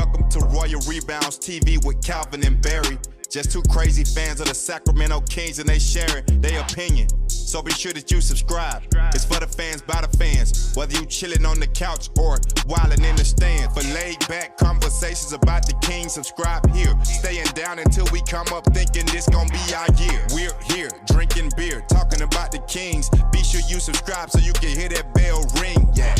Welcome to Royal Rebounds TV with Calvin and Barry. Just two crazy fans of the Sacramento Kings, and they sharing their opinion. So be sure that you subscribe. It's for the fans, by the fans. Whether you chilling on the couch or wilding in the stand. For laid back conversations about the Kings, subscribe here. Staying down until we come up thinking this gonna be our year. We're here drinking beer, talking about the Kings. Be sure you subscribe so you can hear that bell ring. Yeah.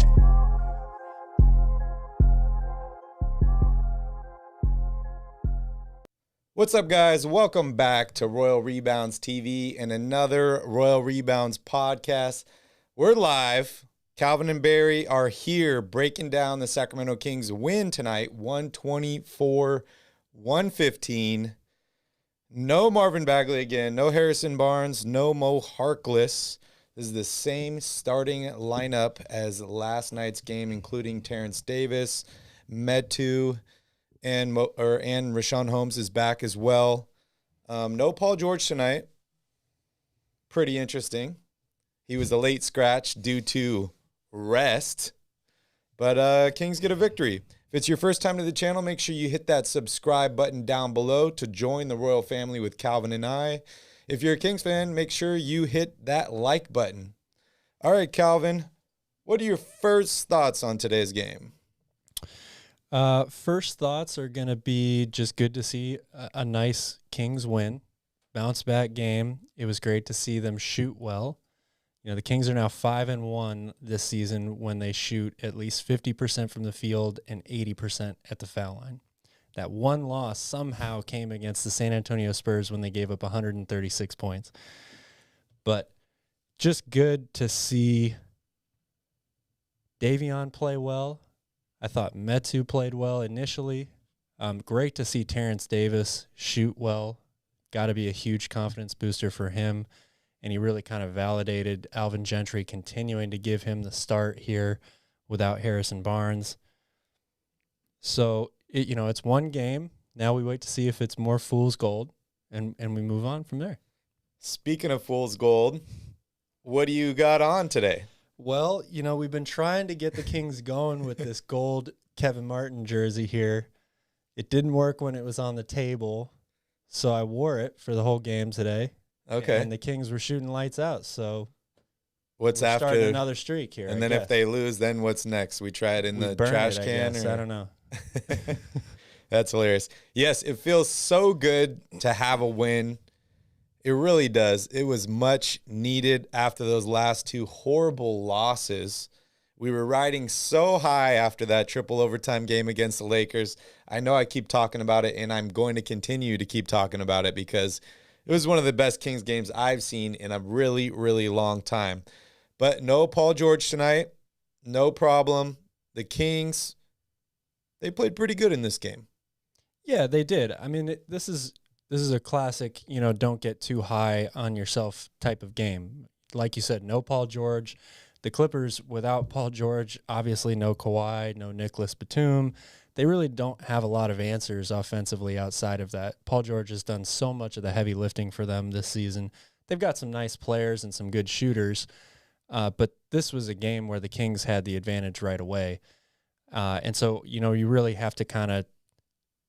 What's up, guys? Welcome back to Royal Rebounds TV and another Royal Rebounds podcast. We're live. Calvin and Barry are here breaking down the Sacramento Kings win tonight, 124-115. No Marvin Bagley again, no Harrison Barnes, no Mo Harkless. This is the same starting lineup as last night's game, including Terrence Davis, Metu, and Richaun Holmes is back as well. No Paul George tonight. Pretty interesting. He was a late scratch due to rest. But Kings get a victory. If it's your first time to the channel, make sure you hit that subscribe button down below to join the Royal family with Calvin and I. If you're a Kings fan, make sure you hit that like button. All right, Calvin, what are your first thoughts on today's game? First thoughts are going to be just good to see a nice Kings win, bounce back game. It was great to see them shoot well. You know, the Kings are now 5-1 this season when they shoot at least 50% from the field and 80% at the foul line. That one loss somehow came against the San Antonio Spurs when they gave up 136 points. But just good to see Davion play well. I thought Metu played well initially. Great to see Terrence Davis shoot well. Got to be a huge confidence booster for him. And he really kind of validated Alvin Gentry continuing to give him the start here without Harrison Barnes. So, it's one game. Now we wait to see if it's more fool's gold, and we move on from there. Speaking of fool's gold, what do you got on today? Well, we've been trying to get the Kings going with this gold Kevin Martin jersey here. It didn't work when it was on the table, so I wore it for the whole game today. Okay. And the Kings were shooting lights out, so what's we're after starting another streak here? And then if they lose, then what's next? We try it in the trash can? I don't know. That's hilarious. Yes, it feels so good to have a win. It really does. It was much needed after those last two horrible losses. We were riding so high after that triple overtime game against the Lakers. I know I keep talking about it, and I'm going to continue to keep talking about it because it was one of the best Kings games I've seen in a really, really long time. But no Paul George tonight. No problem. The Kings, they played pretty good in this game. Yeah, they did. I mean, this is a classic, don't get too high on yourself type of game. Like you said, no Paul George. The Clippers, without Paul George, obviously no Kawhi, no Nicholas Batum. They really don't have a lot of answers offensively outside of that. Paul George has done so much of the heavy lifting for them this season. They've got some nice players and some good shooters, but this was a game where the Kings had the advantage right away. And so, you really have to kind of,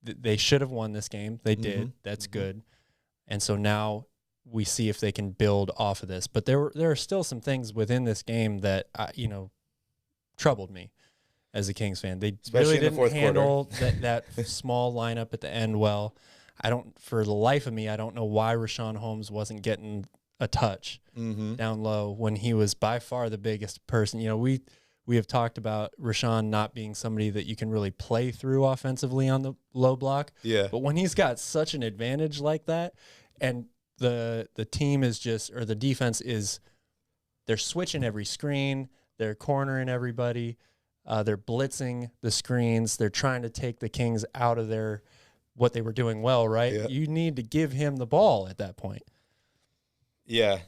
they should have won this game. They did. That's good. And so now we see if they can build off of this. But there are still some things within this game that, troubled me as a Kings fan. They Especially really didn't handle quarter. that small lineup at the end well. For the life of me, I don't know why Richaun Holmes wasn't getting a touch down low when he was by far the biggest person. We have talked about Richaun not being somebody that you can really play through offensively on the low block. Yeah. But when he's got such an advantage like that, and the team is the defense is, they're switching every screen, they're cornering everybody, they're blitzing the screens, they're trying to take the Kings out of what they were doing well, right? Yeah. You need to give him the ball at that point. Yeah.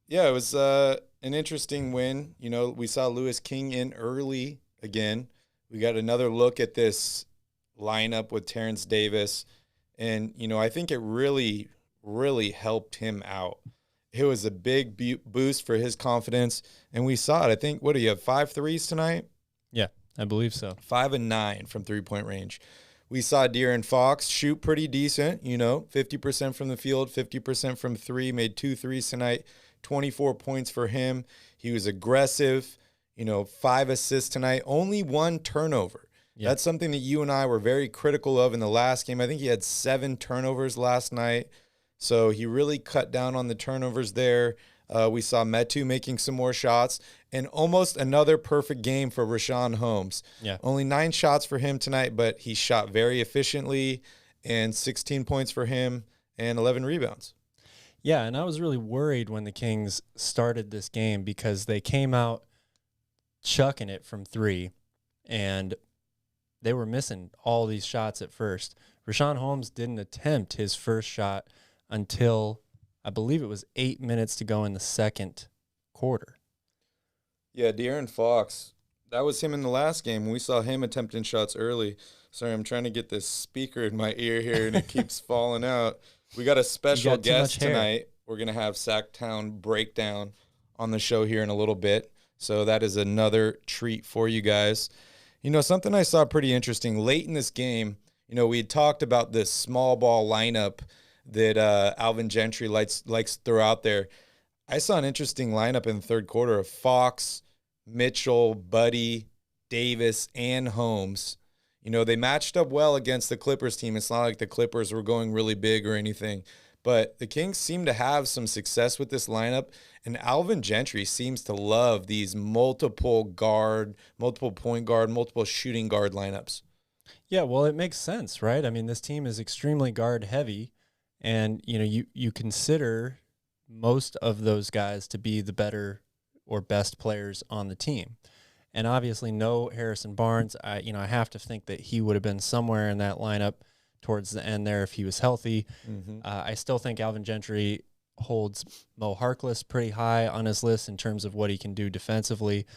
Yeah, it was an interesting win. We saw Lewis King in early again. We got another look at this lineup with Terrence Davis. And, I think it really, really helped him out. It was a big boost for his confidence. And we saw it. I think, what do you have, 5 threes tonight? Yeah, I believe so. 5 and 9 from three-point range. We saw De'Aaron Fox shoot pretty decent, 50% from the field, 50% from three, made 2 threes tonight, 24 points for him. He was aggressive, 5 assists tonight, only 1 turnover. Yeah. That's something that you and I were very critical of in the last game. I think he had 7 turnovers last night, so he really cut down on the turnovers there. We saw Metu making some more shots, and almost another perfect game for Richaun Holmes. Yeah. Only 9 shots for him tonight, but he shot very efficiently, and 16 points for him and 11 rebounds. Yeah, and I was really worried when the Kings started this game because they came out chucking it from 3, and they were missing all these shots at first. Richaun Holmes didn't attempt his first shot until I believe it was 8 minutes to go in the second quarter. Yeah, De'Aaron Fox, that was him in the last game. We saw him attempting shots early. Sorry, I'm trying to get this speaker in my ear here, and it keeps falling out. We got a special guest tonight. We're going to have Sactown Breakdown on the show here in a little bit. So that is another treat for you guys. Something I saw pretty interesting late in this game, we had talked about this small ball lineup that Alvin Gentry likes to throw out there. I saw an interesting lineup in the third quarter of Fox, Mitchell, Buddy, Davis, and Holmes. They matched up well against the Clippers team. It's not like the Clippers were going really big or anything. But the Kings seem to have some success with this lineup, and Alvin Gentry seems to love these multiple point guard, multiple shooting guard lineups. Yeah, well, it makes sense, right? I mean, this team is extremely guard heavy, and you consider most of those guys to be the better or best players on the team. And obviously no Harrison Barnes. I have to think that he would have been somewhere in that lineup towards the end there if he was healthy. Mm-hmm. I still think Alvin Gentry holds Mo Harkless pretty high on his list in terms of what he can do defensively.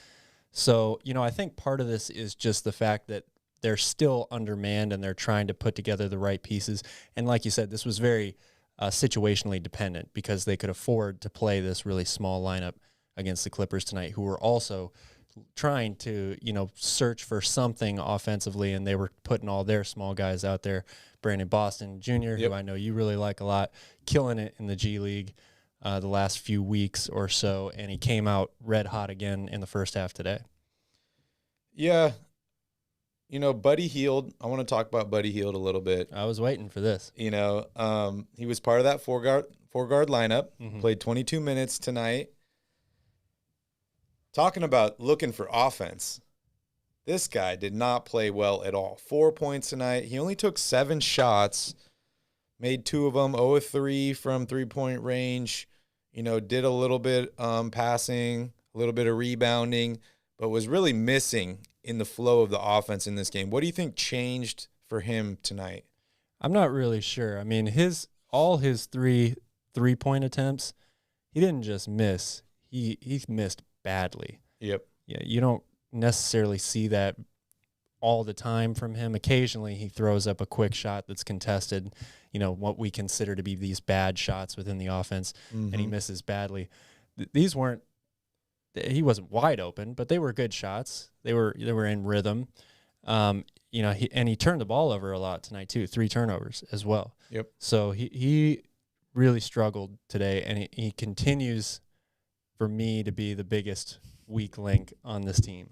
So, I think part of this is just the fact that they're still undermanned and they're trying to put together the right pieces. And like you said, this was very situationally dependent because they could afford to play this really small lineup against the Clippers tonight, who were also trying to, search for something offensively, and they were putting all their small guys out there. Brandon Boston Jr., who I know you really like a lot, killing it in the G League the last few weeks or so, and he came out red hot again in the first half today. Yeah. Buddy Hield, I want to talk about Buddy Hield a little bit. I was waiting for this. He was part of that four guard lineup, played 22 minutes tonight. Talking about looking for offense, this guy did not play well at all. 4 points tonight. He only took 7 shots, made 2 of them, 0 of 3 from three-point range. Did a little bit passing, a little bit of rebounding, but was really missing in the flow of the offense in this game. What do you think changed for him tonight? I'm not really sure. I mean, all his three-point attempts, he didn't just miss. He missed badly. Yep. Yeah, you don't necessarily see that all the time from him. Occasionally he throws up a quick shot that's contested, what we consider to be these bad shots within the offense, and he misses badly. He wasn't wide open, but they were good shots. They were in rhythm. He turned the ball over a lot tonight too, 3 turnovers as well. Yep. So he really struggled today, and he continues for me to be the biggest weak link on this team.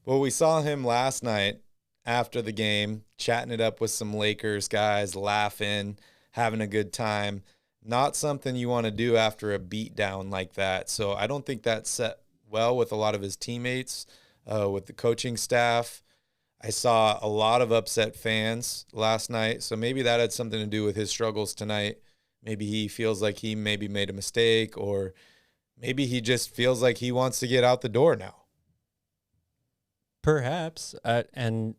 Well, we saw him last night after the game, chatting it up with some Lakers guys, laughing, having a good time. Not something you want to do after a beatdown like that. So I don't think that set well with a lot of his teammates, with the coaching staff. I saw a lot of upset fans last night, so maybe that had something to do with his struggles tonight. Maybe he feels like he maybe made a mistake, or maybe he just feels like he wants to get out the door now. Perhaps. And,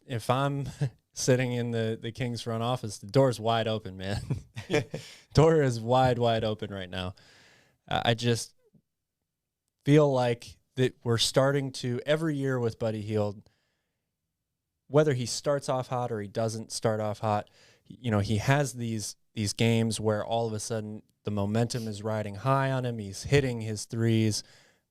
if I'm sitting in the Kings front office, the door's wide open, man. Door is wide open right now. I just feel like that we're starting to, every year with Buddy Hield, whether he starts off hot or he doesn't start off hot, he has these games where all of a sudden the momentum is riding high on him. He's hitting his threes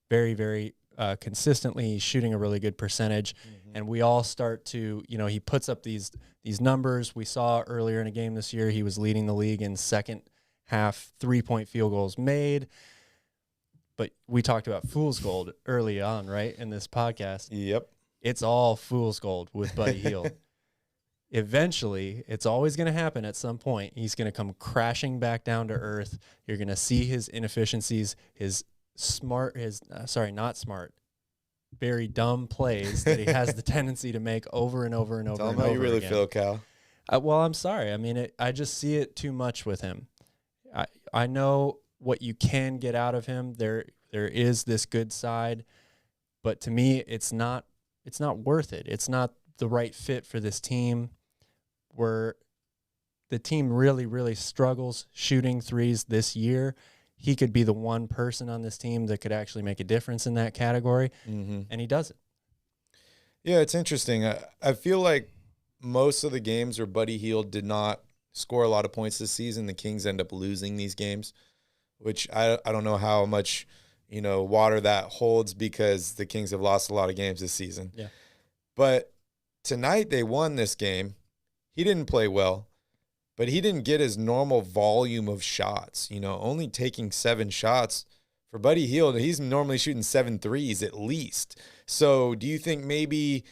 very, very consistently. He's shooting a really good percentage, and we all start to, he puts up these numbers. We saw earlier in a game this year, he was leading the league in second half 3-point field goals made. But we talked about fool's gold early on, right, in this podcast. Yep. It's all fool's gold with Buddy Hield. Eventually, it's always going to happen at some point. He's going to come crashing back down to earth. You're going to see his inefficiencies, not smart, very dumb plays that he has the tendency to make over and over and over Tell and him over how you really again. feel, Cal. Well, I'm sorry. I mean, I just see it too much with him. I know what you can get out of him. There is this good side, but to me, it's not worth it. It's not the right fit for this team, where the team really, really struggles shooting threes this year. He could be the one person on this team that could actually make a difference in that category, and he doesn't. Yeah, it's interesting. I feel like most of the games where Buddy Hield did not score a lot of points this season, the Kings end up losing these games, which I don't know how much, water that holds, because the Kings have lost a lot of games this season. Yeah. But tonight they won this game. He didn't play well, but he didn't get his normal volume of shots, only taking 7 shots. For Buddy Hield, he's normally shooting 7 threes at least. So do you think maybe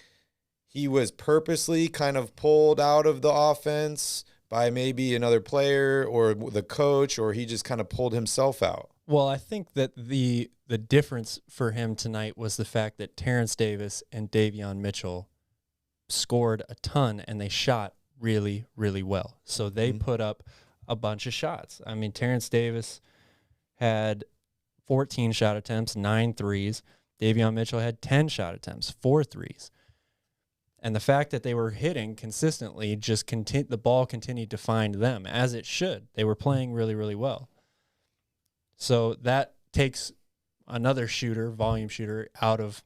he was purposely kind of pulled out of the offense by maybe another player or the coach, or he just kind of pulled himself out? Well, I think that the difference for him tonight was the fact that Terrence Davis and Davion Mitchell scored a ton, and they shot really, really well. So they put up a bunch of shots. I mean, Terrence Davis had 14 shot attempts, 9 threes. Davion Mitchell had 10 shot attempts, 4 threes. And the fact that they were hitting consistently, the ball continued to find them, as it should. They were playing really, really well. So that takes another volume shooter, out of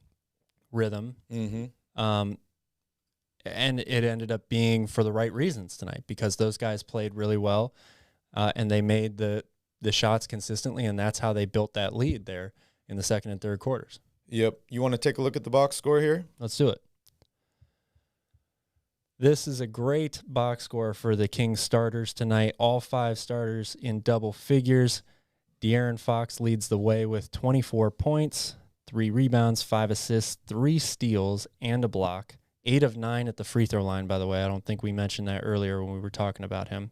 rhythm. And it ended up being for the right reasons tonight, because those guys played really well, and they made the shots consistently, and that's how they built that lead there in the second and third quarters. Yep. You want to take a look at the box score here? Let's do it. This is a great box score for the Kings starters tonight. All 5 starters in double figures. De'Aaron Fox leads the way with 24 points, 3 rebounds, 5 assists, 3 steals, and a block. 8 of 9 at the free throw line, by the way. I don't think we mentioned that earlier when we were talking about him.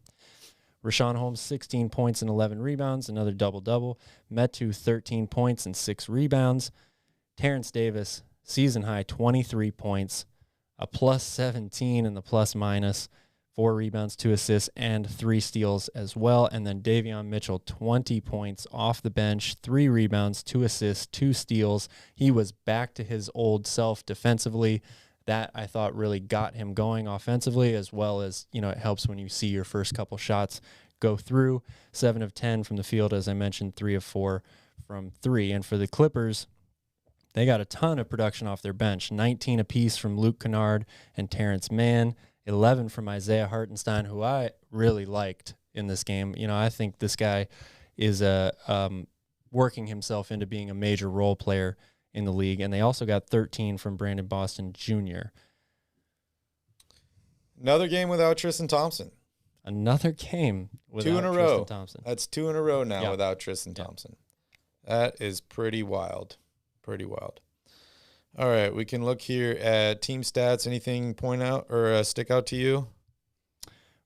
Rashawn Holmes, 16 points and 11 rebounds, another double-double. Metu, 13 points and 6 rebounds. Terrence Davis, season-high 23 points, a plus 17 in the plus-minus, 4 rebounds, 2 assists, and 3 steals as well. And then Davion Mitchell, 20 points off the bench, 3 rebounds, 2 assists, 2 steals. He was back to his old self defensively. That, I thought, really got him going offensively, as well as, it helps when you see your first couple shots go through. 7 of 10 from the field, as I mentioned, 3 of 4 from 3. And for the Clippers, they got a ton of production off their bench, 19 apiece from Luke Kennard and Terrence Mann, 11 from Isaiah Hartenstein, who I really liked in this game. I think this guy is working himself into being a major role player in the league. And they also got 13 from Brandon Boston Jr. Another game without Tristan Thompson. Another game without 2 in a Tristan row. Thompson. That's 2 in a row now Yeah. without Tristan Thompson. That is pretty wild. Pretty wild. All right, we can look here at team stats. Anything point out or stick out to you?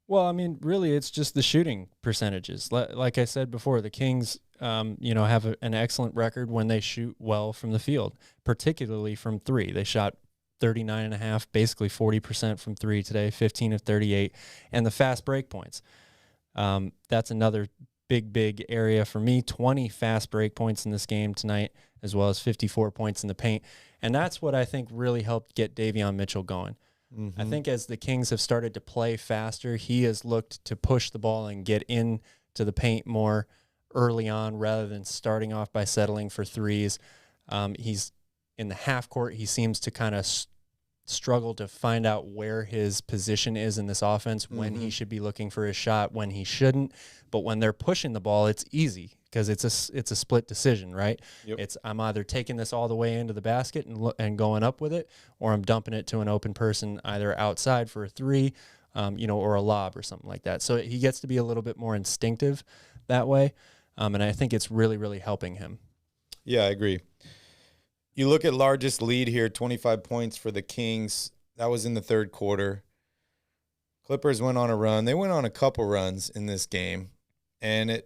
Well, I mean, really, it's just the shooting percentages. Like I said before, the Kings, have an excellent record when they shoot well from the field, particularly from 3. They shot 39.5, basically 40% from 3 today, 15 of 38, and the fast break points. That's another big area for me. 20 fast break points in this game tonight, as well as 54 points in the paint. And that's what I think really helped get Davion Mitchell going. I think as the Kings have started to play faster, he has looked to push the ball and get into the paint more early on, rather than starting off by settling for threes. He's in the half court. He seems to kind of struggle to find out where his position is in this offense, when he should be looking for his shot, when he shouldn't. But when they're pushing the ball, it's easy because it's a split decision, right? Yep. It's I'm either taking this all the way into the basket and going up with it, or I'm dumping it to an open person either outside for a three, or a lob or something like that. So he gets to be a little bit more instinctive that way, and I think it's really, really helping him. Yeah, I agree. You look at largest lead here, 25 points for the Kings. That was in the third quarter. Clippers went on a run. They went on a couple runs in this game, and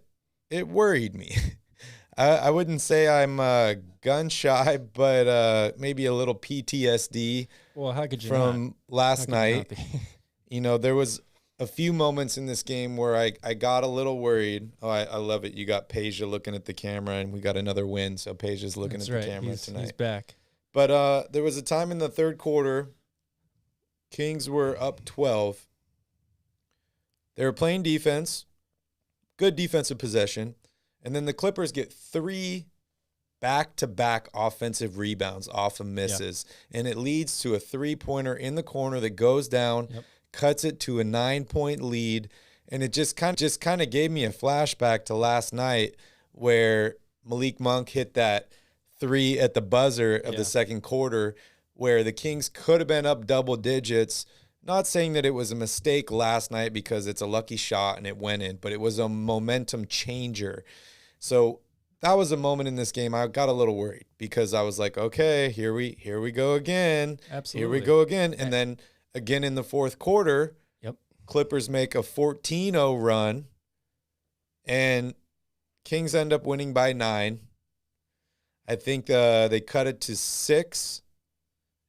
it worried me. I wouldn't say I'm gun shy, but maybe a little PTSD Well, how could you from last night. You not be? There was a few moments in this game where I got a little worried. Oh, I love it. You got Peja looking at the camera, and we got another win, so Peja's looking That's at right. the camera tonight. He's back. But there was a time in the third quarter, Kings were up 12. They were playing defense, good defensive possession, and then the Clippers get 3 back-to-back offensive rebounds off of misses, and it leads to a three-pointer in the corner that goes down, cuts it to a 9-point lead, and it just kind of gave me a flashback to last night where Malik Monk hit that 3 at the buzzer of the second quarter, where the Kings could have been up double digits. Not saying that it was a mistake last night because it's a lucky shot and it went in, but it was a momentum changer. So that was a moment in this game I got a little worried because I was like, okay, here we go again. Absolutely. Here we go again. And then again in the fourth quarter, Clippers make a 14-0 run, and Kings end up winning by 9. I think they cut it to 6,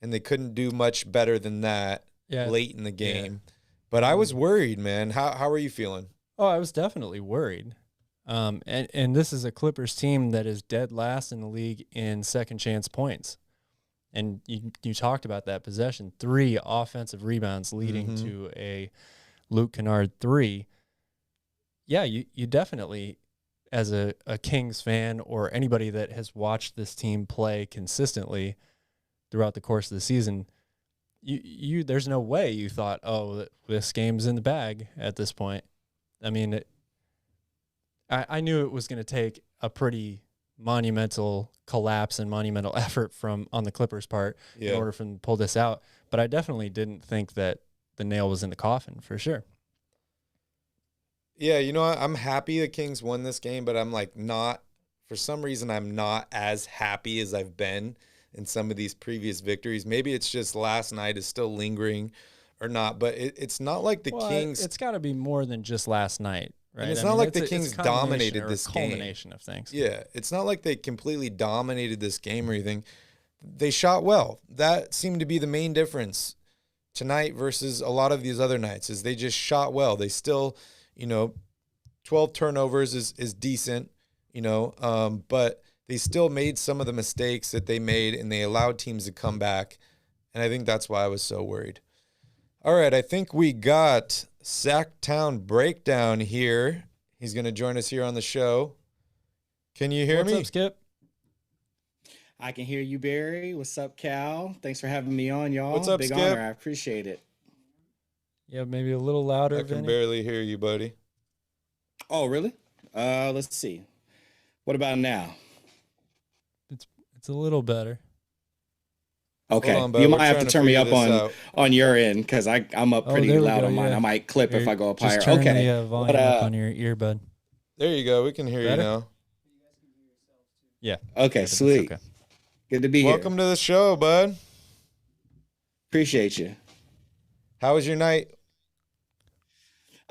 and they couldn't do much better than that late in the game. But I was worried, man. How are you feeling? Oh, I was definitely worried. And this is a Clippers team that is dead last in the league in second chance points. And you talked about that possession, 3 offensive rebounds leading to a Luke Kennard 3. Yeah, you definitely, as a Kings fan or anybody that has watched this team play consistently throughout the course of the season, you there's no way you thought, oh, this game's in the bag at this point. I mean, I knew it was going to take a pretty monumental collapse and monumental effort on the Clippers' part in order for them to pull this out. But I definitely didn't think that the nail was in the coffin, for sure. Yeah, I'm happy the Kings won this game, but I'm for some reason, I'm not as happy as I've been in some of these previous victories. Maybe it's just last night is still lingering or not, but it's not like the Kings. It's got to be more than just last night, right? And it's not like the Kings dominated this game. Culmination of things. Yeah, it's not like they completely dominated this game or anything. They shot well. That seemed to be the main difference tonight versus a lot of these other nights, is they just shot well. They still, 12 turnovers is decent, but they still made some of the mistakes that they made, and they allowed teams to come back. And I think that's why I was so worried. All right, I think we got Sactown Breakdown here. He's going to join us here on the show. Can you hear me? What's up, Skip? I can hear you, Barry. What's up, Cal? Thanks for having me on, y'all. What's up, Big Skip? honor. I appreciate it. Yeah, maybe a little louder. I can Vinny. barely hear you, buddy. Oh, really? Let's see. What about now? It's a little better. Okay, Hold on, bud. you We're might have trying to to turn me figure up this out. on your end because I'm up pretty there we loud go, on mine. yeah. I might clip if I go up higher. Just turn Okay. the volume up on your earbud. There you go. We can hear Better? you now. Yeah. Okay, That's sweet. okay. Good to be Welcome to the show, bud. Appreciate you. How was your night?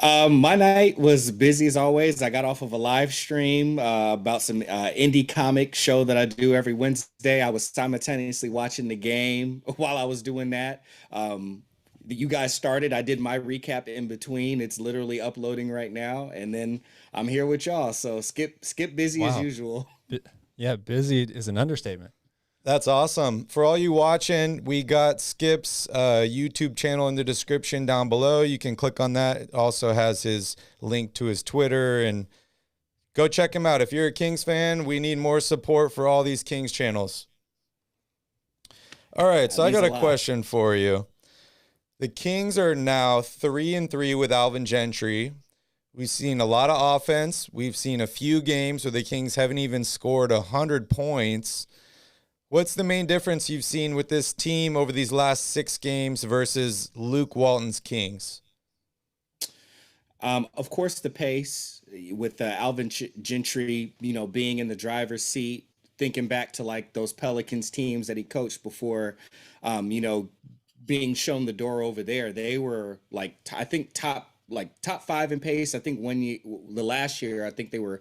My night was busy as always. I got off of a live stream about some indie comic show that I do every Wednesday. I was simultaneously watching the game while I was doing that. You guys started. I did my recap in between. It's literally uploading right now, and then I'm here with y'all. So skip busy as Wow. usual. Yeah, busy is an understatement. That's awesome. For all you watching, we got Skip's YouTube channel in the description down below. You can click on that. It also has his link to his Twitter, and go check him out. If you're a Kings fan, we need more support for all these Kings channels. All right, so I got a question for you. The Kings are now 3-3 with Alvin Gentry. We've seen a lot of offense. We've seen a few games where the Kings haven't even scored 100 points. What's the main difference you've seen with this team over these last 6 games versus Luke Walton's Kings? Of course, the pace with Alvin Gentry, being in the driver's seat, thinking back to like those Pelicans teams that he coached before, being shown the door over there. They were like, I think top 5 in pace. I think the last year, I think they were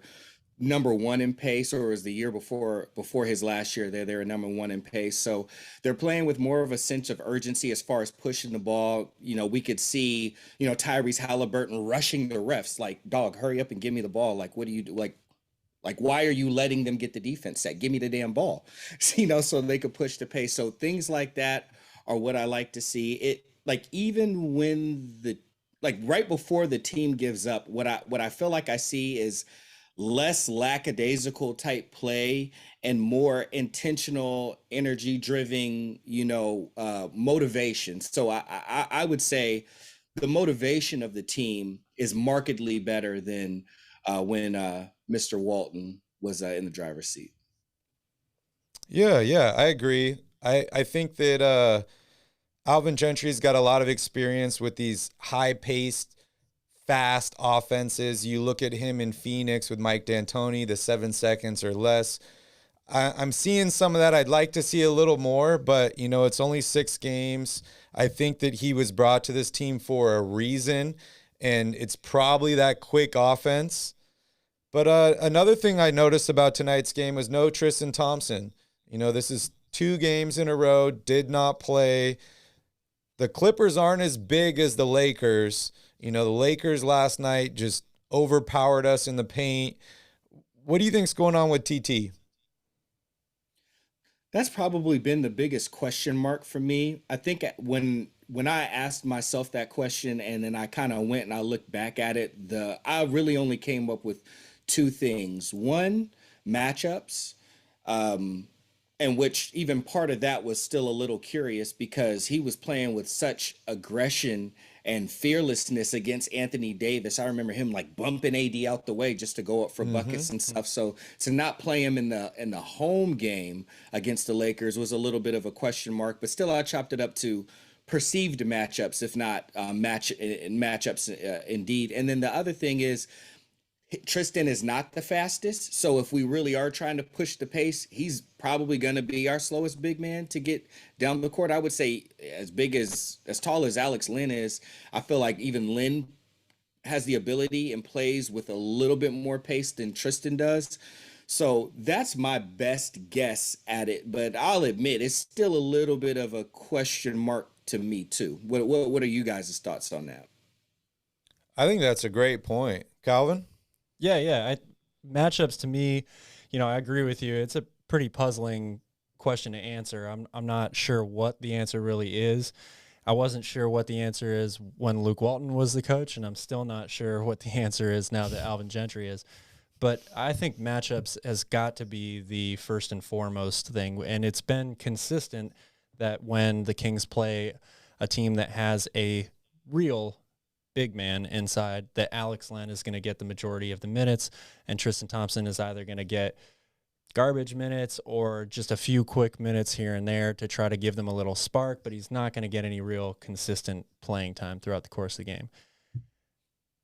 number 1 in pace, or it was the year before his last year they were number 1 in pace. So they're playing with more of a sense of urgency as far as pushing the ball. We could see, Tyrese Haliburton rushing the refs like, dog, hurry up and give me the ball. Like, what do you do? Like, why are you letting them get the defense set? Give me the damn ball, so they could push the pace. So things like that are what I like to see. It, like, even when right before the team gives up, what I feel like I see is less lackadaisical type play and more intentional, energy driven, motivation. So I would say the motivation of the team is markedly better than when Mr. Walton was in the driver's seat. Yeah, I agree. I think that Alvin Gentry's got a lot of experience with these high-paced, fast offenses. You look at him in Phoenix with Mike D'Antoni, the 7 seconds or less. I'm seeing some of that. I'd like to see a little more, but, it's only 6 games. I think that he was brought to this team for a reason, and it's probably that quick offense. But another thing I noticed about tonight's game was no Tristan Thompson. This is 2 games in a row, did not play. The Clippers aren't as big as the Lakers. The Lakers last night just overpowered us in the paint. What do you think's going on with TT? That's probably been the biggest question mark for me. I think when I asked myself that question and then I kind of went and I looked back at it, I really only came up with 2 things. One, matchups, and which even part of that was still a little curious because he was playing with such aggression and fearlessness against Anthony Davis. I remember him like bumping AD out the way just to go up for buckets and stuff. So to not play him in the home game against the Lakers was a little bit of a question mark, but still I chopped it up to perceived matchups, if not matchups indeed. And then the other thing is Tristan is not the fastest. So if we really are trying to push the pace, he's probably going to be our slowest big man to get down the court. I would say as tall as Alex Len is, I feel like even Len has the ability and plays with a little bit more pace than Tristan does. So that's my best guess at it. But I'll admit it's still a little bit of a question mark to me too. What are you guys' thoughts on that? I think that's a great point. Calvin? Yeah. Matchups to me, I agree with you. It's a pretty puzzling question to answer. I'm not sure what the answer really is. I wasn't sure what the answer is when Luke Walton was the coach, and I'm still not sure what the answer is now that Alvin Gentry is. But I think matchups has got to be the first and foremost thing, and it's been consistent that when the Kings play a team that has a real big man inside, that Alex Len is going to get the majority of the minutes, and Tristan Thompson is either going to get garbage minutes or just a few quick minutes here and there to try to give them a little spark, but he's not going to get any real consistent playing time throughout the course of the game.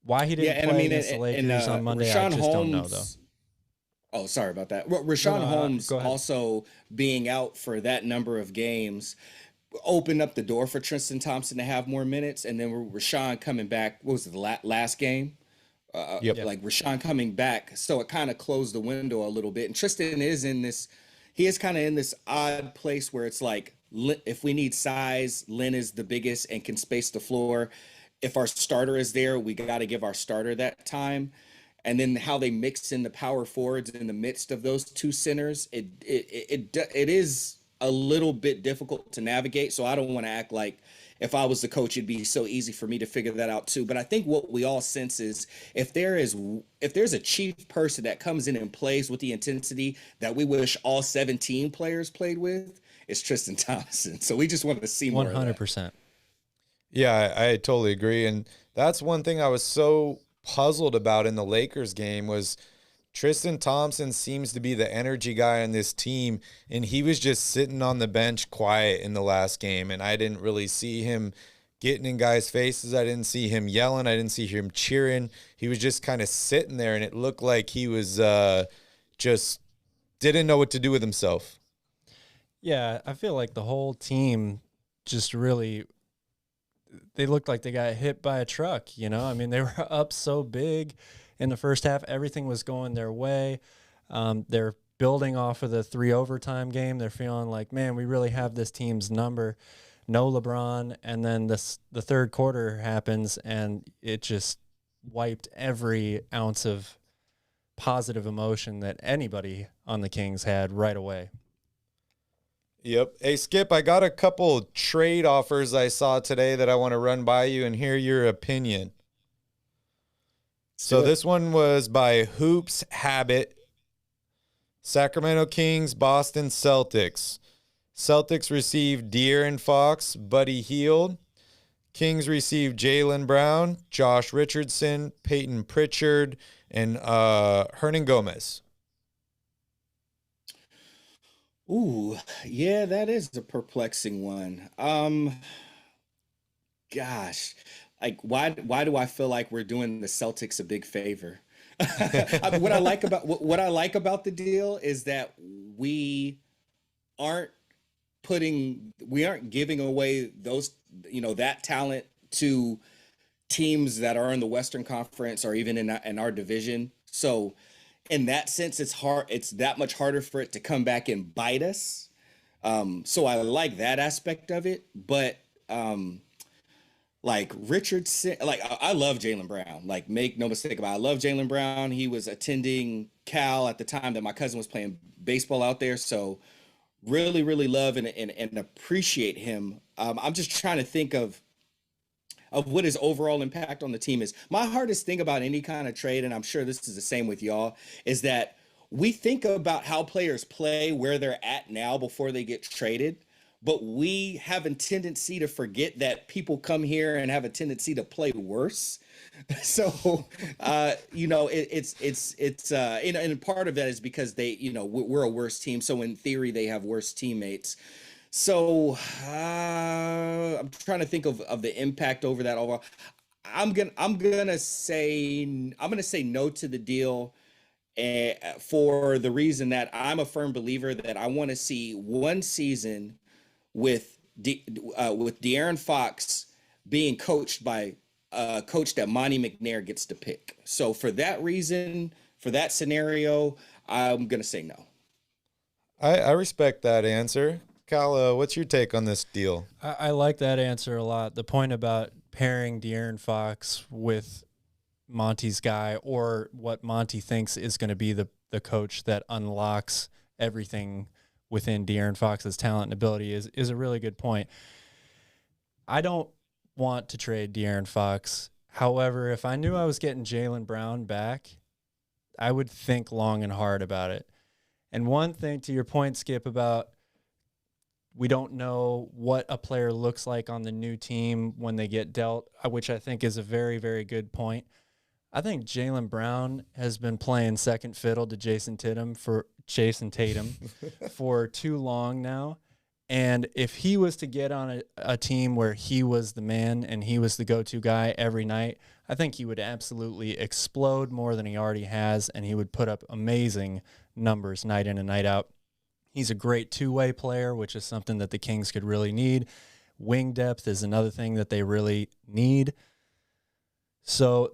Why he didn't play against the Lakers on Monday, I just don't know, though. Oh, sorry about that. Rashawn Holmes also being out for that number of games opened up the door for Tristan Thompson to have more minutes, and then Rashawn coming back. What was it, the last game? Like Rashawn coming back, so it kind of closed the window a little bit. And Tristan is kind of in this odd place where it's like, if we need size, Lynn is the biggest and can space the floor. If our starter is there, we got to give our starter that time. And then how they mix in the power forwards in the midst of those 2 centers, it is a little bit difficult to navigate. So I don't want to act like if I was the coach, it'd be so easy for me to figure that out too. But I think what we all sense is if there's a chief person that comes in and plays with the intensity that we wish all 17 players played with, it's Tristan Thompson. So we just want to see more 100%. Yeah, I totally agree. And that's one thing I was so puzzled about in the Lakers game was Tristan Thompson seems to be the energy guy on this team, and he was just sitting on the bench quiet in the last game, and I didn't really see him getting in guys' faces. I didn't see him yelling. I didn't see him cheering. He was just kind of sitting there, and it looked like he was just didn't know what to do with himself. Yeah, I feel like the whole team just really, they looked like they got hit by a truck, you know? I mean, they were up so big in the first half. Everything was going their way. They're building off of the 3 overtime game. They're feeling like, man, we really have this team's number. No LeBron. And then the third quarter happens, and it just wiped every ounce of positive emotion that anybody on the Kings had right away. Yep. Hey, Skip, I got a couple trade offers I saw today that I want to run by you and hear your opinion. So this one was by Hoops Habit. Sacramento Kings, Boston Celtics. Celtics received De'Aaron Fox, Buddy Hield. Kings received Jaylen Brown, Josh Richardson, Peyton Pritchard, and Hernan Gomez. Ooh, yeah, that is a perplexing one. Gosh, like why do I feel like we're doing the Celtics a big favor? What I like about the deal is that we aren't giving away those, that talent to teams that are in the Western Conference or even in our division. So in that sense, it's that much harder for it to come back and bite us. So I like that aspect of it, but like Richardson, like I love Jaylen Brown. Like, make no mistake about it, I love Jaylen Brown. He was attending Cal at the time that my cousin was playing baseball out there. So really, really love and appreciate him. I'm just trying to think of what his overall impact on the team is. My hardest thing about any kind of trade, and I'm sure this is the same with y'all, is that we think about how players play, where they're at now before they get traded. But we have a tendency to forget that people come here and have a tendency to play worse. So, and part of that is because we're a worse team. So in theory, they have worse teammates. So I'm trying to think of the impact over that overall. I'm gonna say no to the deal, for the reason that I'm a firm believer that I want to see one season with De'Aaron Fox being coached by a coach that Monty McNair gets to pick. So for that reason, for that scenario, I'm gonna say no. I respect that answer. Cal, what's your take on this deal? I like that answer a lot. The point about pairing De'Aaron Fox with Monty's guy, or what Monty thinks is going to be the coach that unlocks everything within De'Aaron Fox's talent and ability is a really good point. I don't want to trade De'Aaron Fox. However, if I knew I was getting Jaylen Brown back, I would think long and hard about it. And one thing to your point, Skip, about we don't know what a player looks like on the new team when they get dealt, which I think is a very, very good point. I think Jaylen Brown has been playing second fiddle to Jason Tatum for too long now. And if he was to get on a team where he was the man and he was the go-to guy every night, I think he would absolutely explode more than he already has, and he would put up amazing numbers night in and night out. He's a great two-way player, which is something that the Kings could really need. Wing depth is another thing that they really need. So,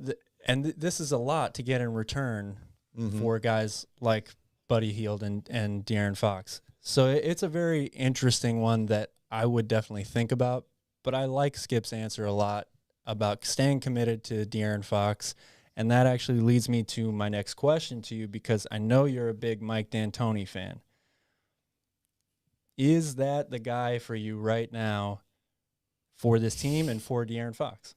this is a lot to get in return for guys like Buddy Hield and De'Aaron Fox. So it's a very interesting one that I would definitely think about. But I like Skip's answer a lot about staying committed to De'Aaron Fox. And that actually leads me to my next question to you, because I know you're a big Mike D'Antoni fan. Is that the guy for you right now for this team and for De'Aaron Fox?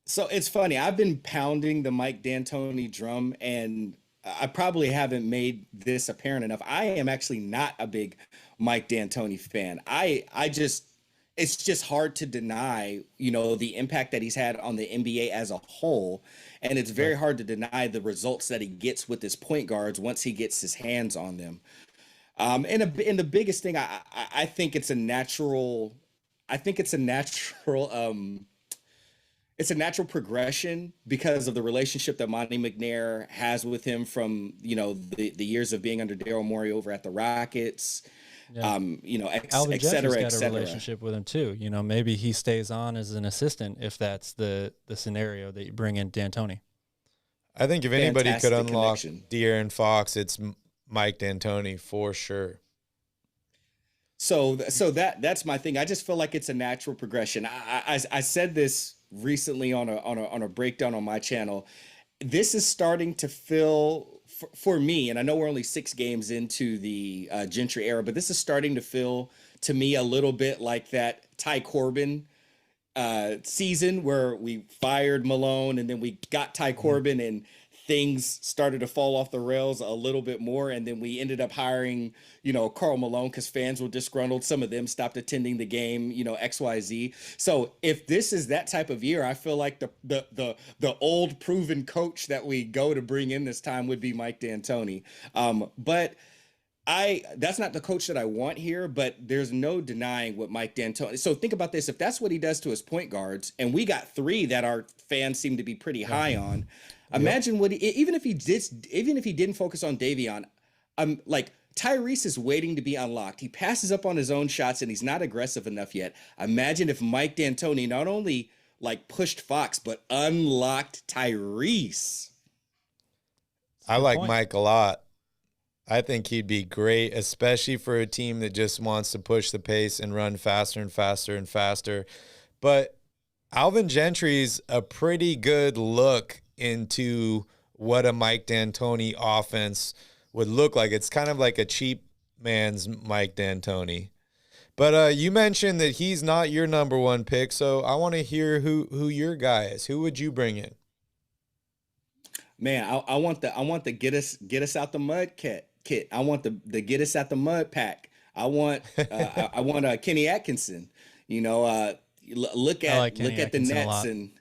So it's funny. I've been pounding the Mike D'Antoni drum, and I probably haven't made this apparent enough. I am actually not a big Mike D'Antoni fan. I just, it's just hard to deny, the impact that he's had on the NBA as a whole. And it's very hard to deny the results that he gets with his point guards once he gets his hands on them. And the biggest thing, I think it's a natural, it's a natural progression because of the relationship that Monty McNair has with him from, the years of being under Daryl Morey over at the Rockets. Yeah. Et Alvin Gentry's cetera, et got a cetera. relationship with him too. Maybe he stays on as an assistant if that's the scenario that you bring in D'Antoni. I think if anybody could Fantastic unlock connection. De'Aaron Fox, it's Mike D'Antoni for sure. So that's my thing. I just feel like it's a natural progression. I said this recently on a breakdown on my channel. This is starting to feel for me, and I know we're only 6 games into the Gentry era, but this is starting to feel to me a little bit like that Ty Corbin season where we fired Malone and then we got Ty Corbin and things started to fall off the rails a little bit more. And then we ended up hiring, Karl Malone because fans were disgruntled. Some of them stopped attending the game, XYZ. So if this is that type of year, I feel like the old proven coach that we go to bring in this time would be Mike D'Antoni. But that's not the coach that I want here, but there's no denying what Mike D'Antoni. So think about this. If that's what he does to his point guards, and we got 3 that our fans seem to be pretty high on, imagine what even if he didn't focus on Davion, like Tyrese is waiting to be unlocked. He passes up on his own shots and he's not aggressive enough yet. Imagine if Mike D'Antoni not only like pushed Fox, but unlocked Tyrese. I like Mike a lot. I think he'd be great, especially for a team that just wants to push the pace and run faster and faster and faster. But Alvin Gentry's a pretty good look into what a Mike D'Antoni offense would look like. It's kind of like a cheap man's Mike D'Antoni. But you mentioned that he's not your number 1 pick, so I want to hear who your guy is. Who would you bring in? Man, I want the get us out the mud kit. I want the get us out the mud pack. I want Kenny Atkinson. Look at the Nets and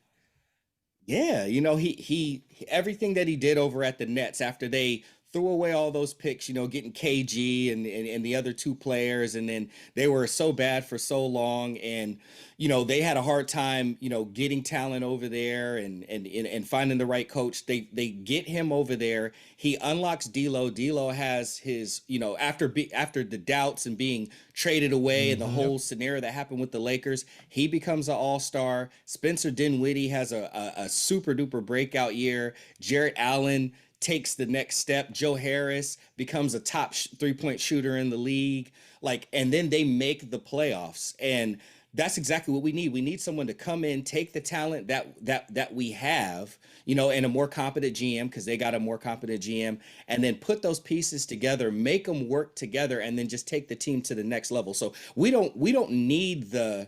he everything that he did over at the Nets after they threw away all those picks, getting KG and the other 2 players, and then they were so bad for so long, and they had a hard time, getting talent over there and finding the right coach. They get him over there. He unlocks D'Lo. D'Lo has his, after the doubts and being traded away and the whole scenario that happened with the Lakers, he becomes an all-star. Spencer Dinwiddie has a super duper breakout year. Jarrett Allen takes the next step. Joe Harris becomes a top 3-point shooter in the league. And then they make the playoffs. And that's exactly what we need. We need someone to come in, take the talent that we have, and a more competent GM, because they got a more competent GM, and then put those pieces together, make them work together, and then just take the team to the next level. So we don't need the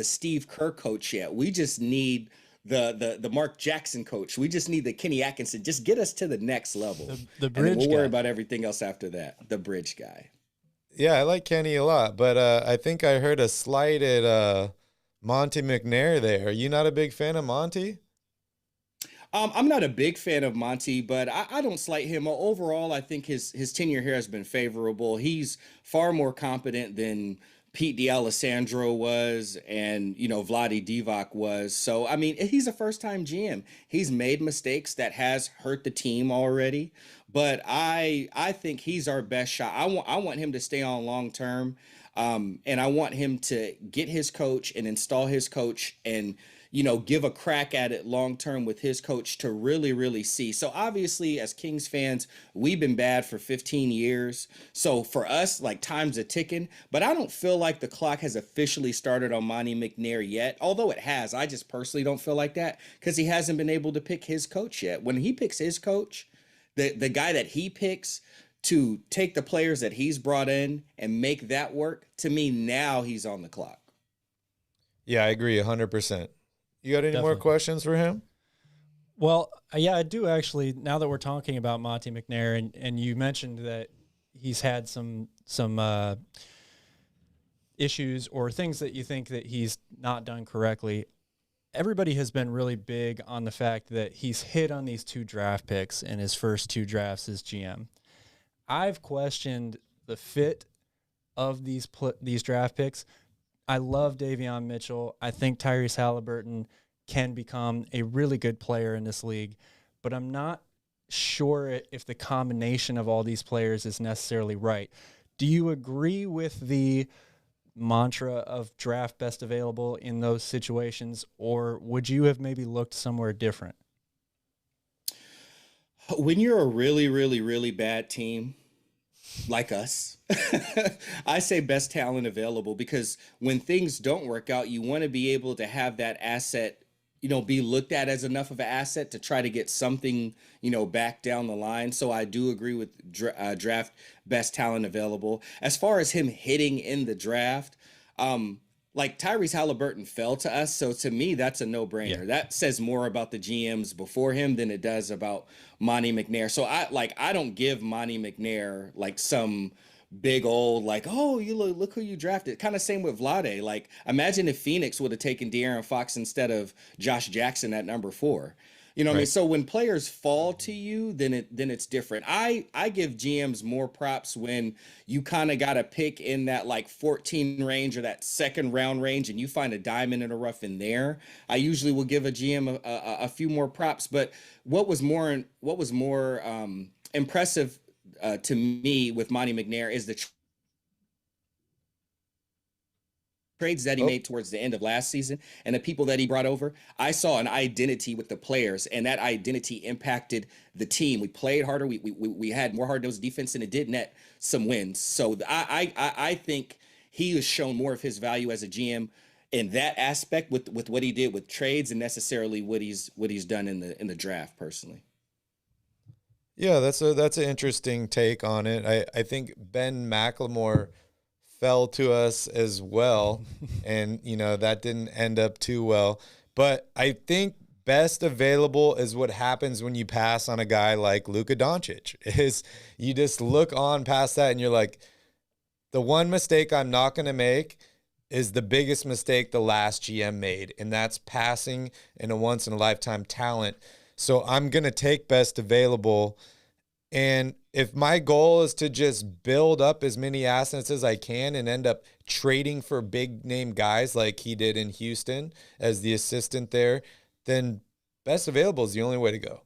Steve Kerr coach yet. We just need the Mark Jackson coach. We just need the Kenny Atkinson. Just get us to the next level. The bridge and we'll guy. worry about everything else after that. The bridge guy. Yeah, I like Kenny a lot, but I think I heard a slight at Monty McNair there. Are you not a big fan of Monty? I'm not a big fan of Monty, but I don't slight him. Overall, I think his tenure here has been favorable. He's far more competent than Pete D'Alessandro was and, Vlade Divac was. So, I mean, he's a first-time GM. He's made mistakes that has hurt the team already, but I think he's our best shot. I want him to stay on long-term, and I want him to get his coach and install his coach and, give a crack at it long-term with his coach to really, really see. So obviously, as Kings fans, we've been bad for 15 years. So for us, time's a ticking, but I don't feel like the clock has officially started on Monty McNair yet. Although it has, I just personally don't feel like that because he hasn't been able to pick his coach yet. When he picks his coach, the guy that he picks to take the players that he's brought in and make that work, to me, now he's on the clock. Yeah, I agree 100%. You got any more questions for him? Well, yeah, I do actually. Now that we're talking about Monty McNair, and you mentioned that he's had some issues or things that you think that he's not done correctly, everybody has been really big on the fact that he's hit on these 2 draft picks in his first 2 drafts as GM. I've questioned the fit of these draft picks. I love Davion Mitchell. I think Tyrese Haliburton can become a really good player in this league, but I'm not sure if the combination of all these players is necessarily right. Do you agree with the mantra of draft best available in those situations, or would you have maybe looked somewhere different? When you're a really, really, really bad team like us, I say best talent available, because when things don't work out, you want to be able to have that asset, be looked at as enough of an asset to try to get something, back down the line. So I do agree with draft best talent available. As far as him hitting in the draft, like Tyrese Haliburton fell to us. So to me, that's a no-brainer. Yeah. That says more about the GMs before him than it does about Monty McNair. So I don't give Monty McNair like some big old, like, oh, you look who you drafted. Kind of same with Vlade. Like, imagine if Phoenix would have taken De'Aaron Fox instead of Josh Jackson at number 4. You know what I mean? So when players fall to you, then it's different. I give GMs more props when you kind of got to pick in that like 14 range or that second round range, and you find a diamond in the rough in there. I usually will give a GM a few more props. But what was more impressive to me with Monty McNair is the trades that he made towards the end of last season and the people that he brought over. I saw an identity with the players, and that identity impacted the team. We played harder. We had more hard-nosed defense, and it did net some wins. So I think he has shown more of his value as a GM in that aspect with what he did with trades and necessarily what he's done in the draft personally. Yeah, that's an interesting take on it. I think Ben McLemore fell to us as well, and that didn't end up too well. But I think best available is what happens when you pass on a guy like Luka Doncic. Is you just look on past that and you're like, the one mistake I'm not going to make is the biggest mistake the last GM made, and that's passing in a once-in-a-lifetime talent. So I'm going to take best available. And if my goal is to just build up as many assets as I can and end up trading for big name guys like he did in Houston as the assistant there, then best available is the only way to go.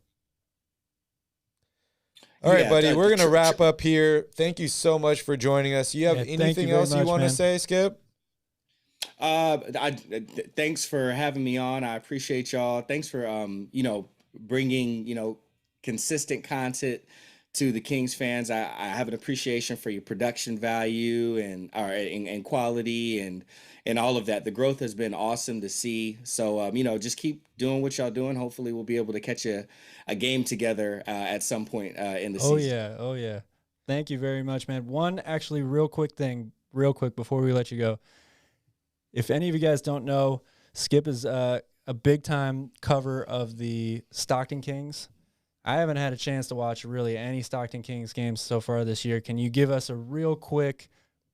All right, buddy, we're going to wrap up here. Thank you so much for joining us. You have anything else you want to say, Skip? Thanks for having me on. I appreciate y'all. Thanks for, bringing, consistent content to the Kings fans. I have an appreciation for your production value and quality and all of that. The growth has been awesome to see. So, just keep doing what y'all doing. Hopefully we'll be able to catch a game together at some point in the season. Oh yeah. Thank you very much, man. One actually real quick before we let you go. If any of you guys don't know, Skip is a big time cover of the Stockton Kings. I haven't had a chance to watch really any Stockton Kings games so far this year. Can you give us a real quick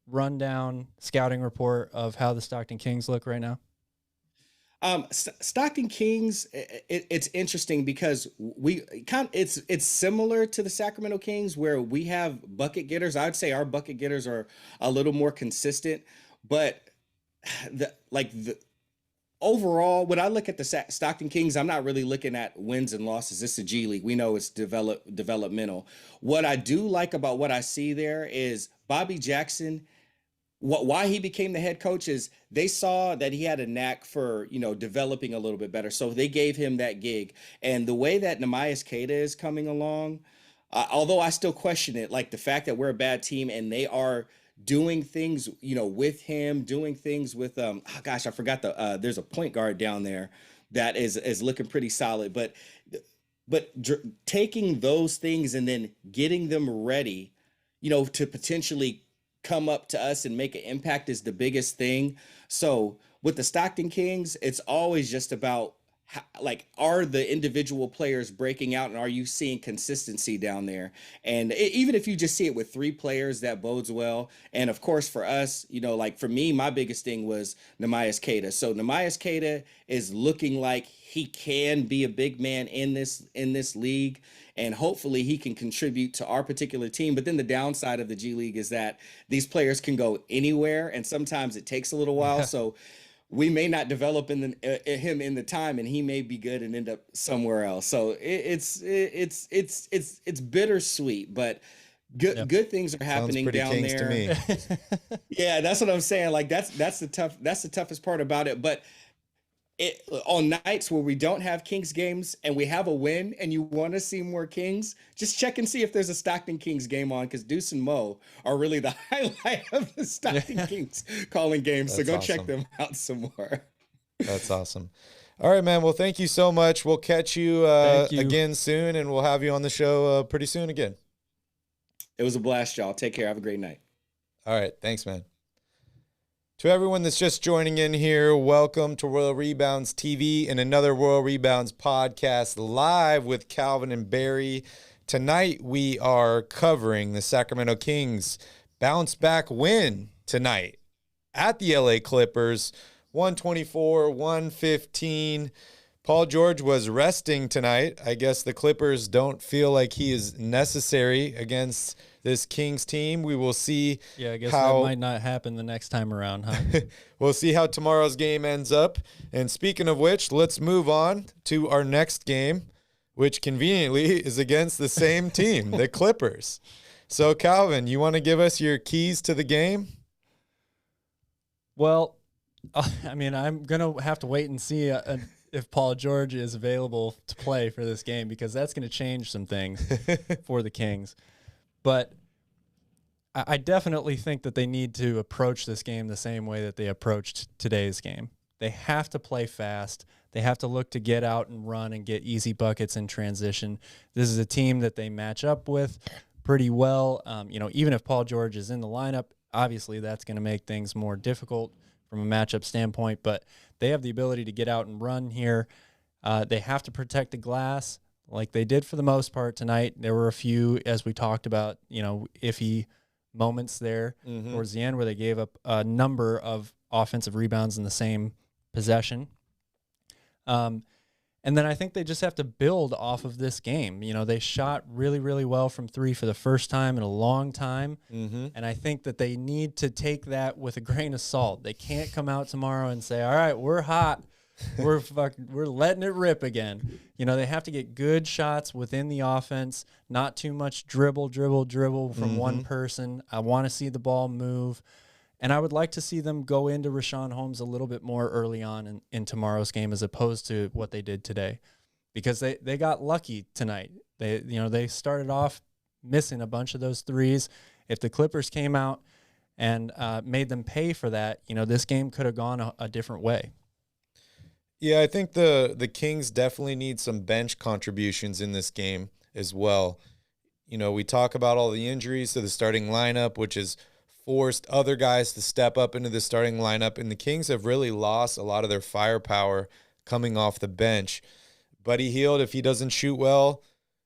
rundown scouting report of how the Stockton Kings look right now? Stockton Kings, it's interesting because it's similar to the Sacramento Kings where we have bucket getters. I'd say our bucket getters are a little more consistent, but overall, when I look at the Stockton Kings, I'm not really looking at wins and losses. It's a G League. We know it's developmental. What I do like about what I see there is Bobby Jackson. Why he became the head coach is they saw that he had a knack for, developing a little bit better. So they gave him that gig. And the way that Nehemias Queta is coming along, although I still question it, like the fact that we're a bad team and they are doing things, with him, doing things with, I forgot there's a point guard down there that is looking pretty solid, but taking those things and then getting them ready, to potentially come up to us and make an impact is the biggest thing. So with the Stockton Kings, it's always just about like, are the individual players breaking out, and are you seeing consistency down there? And even if you just see it with 3 players, that bodes well. And of course, for us, like for me, my biggest thing was Nehemias Queta. So Nehemias Queta is looking like he can be a big man in this league, and hopefully he can contribute to our particular team. But then the downside of the G League is that these players can go anywhere, and sometimes it takes a little while. So we may not develop him in the time, and he may be good and end up somewhere else. So it's bittersweet, but good things are happening down Kings there. To me. Yeah, that's what I'm saying. Like that's the toughest part about it. But on nights where we don't have Kings games and we have a win and you want to see more Kings, just check and see if there's a Stockton Kings game on, because Deuce and Mo are really the highlight of the Stockton Kings calling games. So go check them out some more. That's awesome. All right, man. Well, thank you so much. We'll catch you, again soon, and we'll have you on the show pretty soon again. It was a blast, y'all. Take care. Have a great night. All right. Thanks, man. To everyone that's just joining in here, welcome to Royal Rebounds TV and another Royal Rebounds podcast live with Calvin and Barry. Tonight we are covering the Sacramento Kings bounce back win tonight at the LA Clippers, 124-115. Paul George was resting tonight. I guess the Clippers don't feel like he is necessary against this Kings team. We will see. Yeah, I guess that might not happen the next time around, huh? We'll see how tomorrow's game ends up. And speaking of which, let's move on to our next game, which conveniently is against the same team, the Clippers. So, Calvin, you want to give us your keys to the game? Well, I mean, I'm going to have to wait and see if Paul George is available to play for this game, because that's going to change some things for the Kings. But I definitely think that they need to approach this game the same way that they approached today's game. They have to play fast. They have to look to get out and run and get easy buckets in transition. This is a team that they match up with pretty well. Even if Paul George is in the lineup, obviously that's going to make things more difficult from a matchup standpoint. But they have the ability to get out and run here. They have to protect the glass, like they did for the most part tonight. There were a few, as we talked about, iffy moments there towards the end where they gave up a number of offensive rebounds in the same possession. And then I think they just have to build off of this game. They shot really, really well from 3 for the first time in a long time. And I think that they need to take that with a grain of salt. They can't come out tomorrow and say, all right, we're hot. We're letting it rip again. They have to get good shots within the offense, not too much dribble from one person. I want to see the ball move. And I would like to see them go into Richaun Holmes a little bit more early on in tomorrow's game, as opposed to what they did today, because they got lucky tonight. They started off missing a bunch of those threes. If the Clippers came out and made them pay for that, this game could have gone a different way. Yeah, I think the Kings definitely need some bench contributions in this game as well. We talk about all the injuries to the starting lineup, which has forced other guys to step up into the starting lineup, and the Kings have really lost a lot of their firepower coming off the bench. Buddy Hield, if he doesn't shoot well,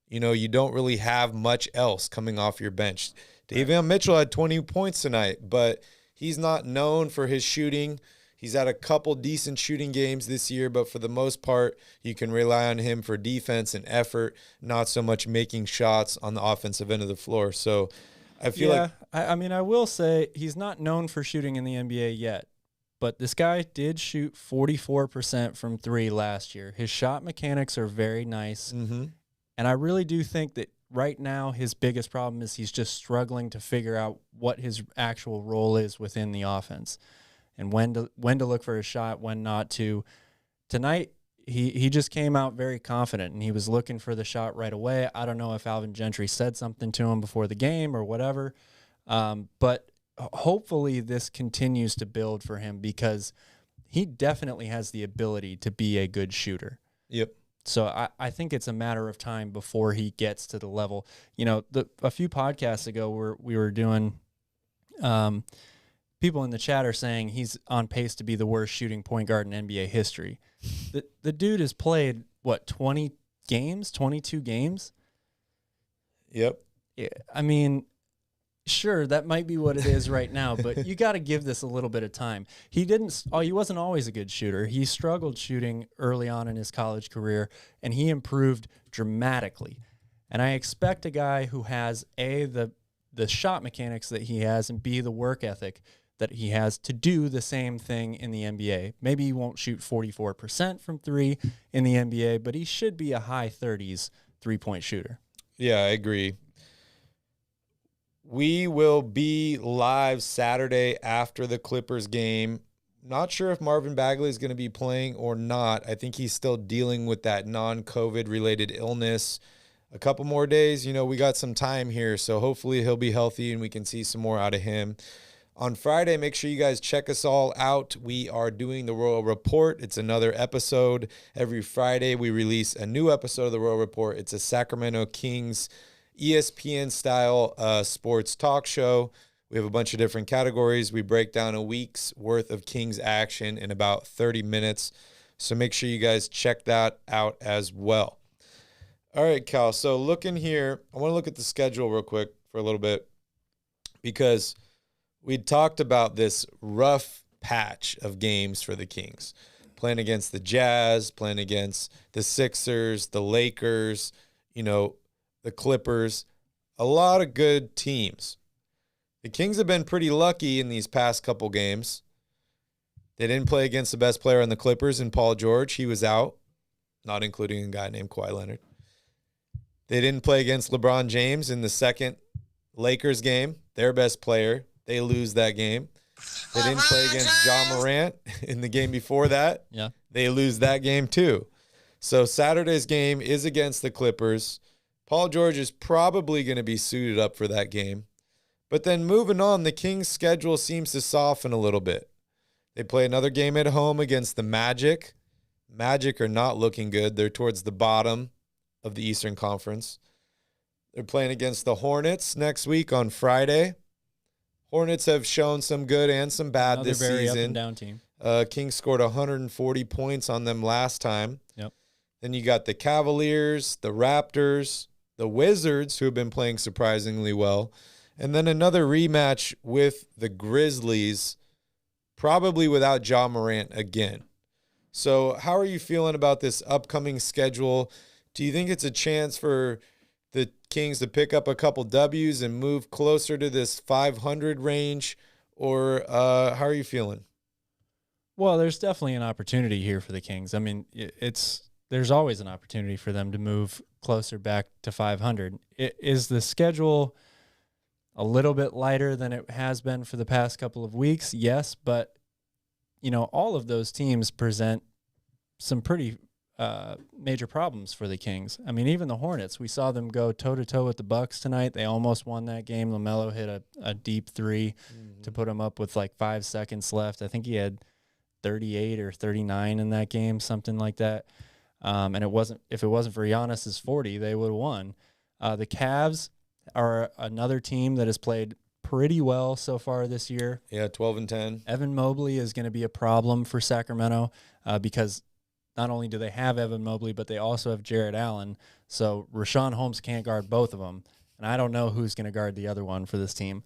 you don't really have much else coming off your bench. Davion Mitchell had 20 points tonight, but he's not known for his shooting. He's had a couple decent shooting games this year, but for the most part, you can rely on him for defense and effort, not so much making shots on the offensive end of the floor. So I feel like... I will say he's not known for shooting in the NBA yet, but this guy did shoot 44% from 3 last year. His shot mechanics are very nice, and I really do think that right now his biggest problem is he's just struggling to figure out what his actual role is within the offense, and when to look for a shot, when not to. Tonight, he just came out very confident, and he was looking for the shot right away. I don't know if Alvin Gentry said something to him before the game or whatever, but hopefully this continues to build for him, because he definitely has the ability to be a good shooter. Yep. So I think it's a matter of time before he gets to the level. A few podcasts ago we were doing people in the chat are saying he's on pace to be the worst shooting point guard in NBA history. The dude has played, 20 games, 22 games? Yep. Yeah, I mean, sure, that might be what it is right now, but you got to give this a little bit of time. He wasn't always a good shooter. He struggled shooting early on in his college career, and he improved dramatically. And I expect a guy who has, A, the shot mechanics that he has, and B, the work ethic that he has to do the same thing in the NBA. Maybe he won't shoot 44% from three in the NBA, but he should be a high 30s three-point shooter. Yeah, I agree. We will be live Saturday after the Clippers game. Not sure if Marvin Bagley is going to be playing or not. I think he's still dealing with that non-COVID related illness. A couple more days, we got some time here, so hopefully he'll be healthy and we can see some more out of him. On Friday, make sure you guys check us all out. We are doing the Royal Report. It's another episode. Every Friday, we release a new episode of the Royal Report. It's a Sacramento Kings ESPN-style sports talk show. We have a bunch of different categories. We break down a week's worth of Kings action in about 30 minutes. So make sure you guys check that out as well. All right, Cal. So looking here, I want to look at the schedule real quick for a little bit because we talked about this rough patch of games for the Kings. Playing against the Jazz, playing against the Sixers, the Lakers, the Clippers, a lot of good teams. The Kings have been pretty lucky in these past couple games. They didn't play against the best player on the Clippers in Paul George. He was out, not including a guy named Kawhi Leonard. They didn't play against LeBron James in the second Lakers game, their best player. They lose that game. They didn't play against Ja Morant in the game before that. Yeah. They lose that game too. So Saturday's game is against the Clippers. Paul George is probably going to be suited up for that game. But then moving on, the Kings' schedule seems to soften a little bit. They play another game at home against the Magic. Magic are not looking good. They're towards the bottom of the Eastern Conference. They're playing against the Hornets next week on Friday. Hornets have shown some good and some bad Another this very season. up and down team. Kings scored 140 points on them last time. Yep. Then you got the Cavaliers, the Raptors, the Wizards, who have been playing surprisingly well, and then another rematch with the Grizzlies, probably without Ja Morant again. So how are you feeling about this upcoming schedule? Do you think it's a chance for the Kings to pick up a couple W's and move closer to this 500 range, or how are you feeling? Well, there's definitely an opportunity here for the Kings. I mean, there's always an opportunity for them to move closer back to 500. Is the schedule a little bit lighter than it has been for the past couple of weeks? Yes, but all of those teams present some pretty major problems for the Kings. I mean, even the Hornets, we saw them go toe-to-toe with the Bucks tonight. They almost won that game. LaMelo hit a deep three to put them up with 5 seconds left. I think he had 38 or 39 in that game, something like that. And if it wasn't for Giannis's 40, they would have won. The Cavs are another team that has played pretty well so far this year. Yeah, 12-10. Evan Mobley is going to be a problem for Sacramento because not only do they have Evan Mobley, but they also have Jarrett Allen. So Rashawn Holmes can't guard both of them. And I don't know who's going to guard the other one for this team.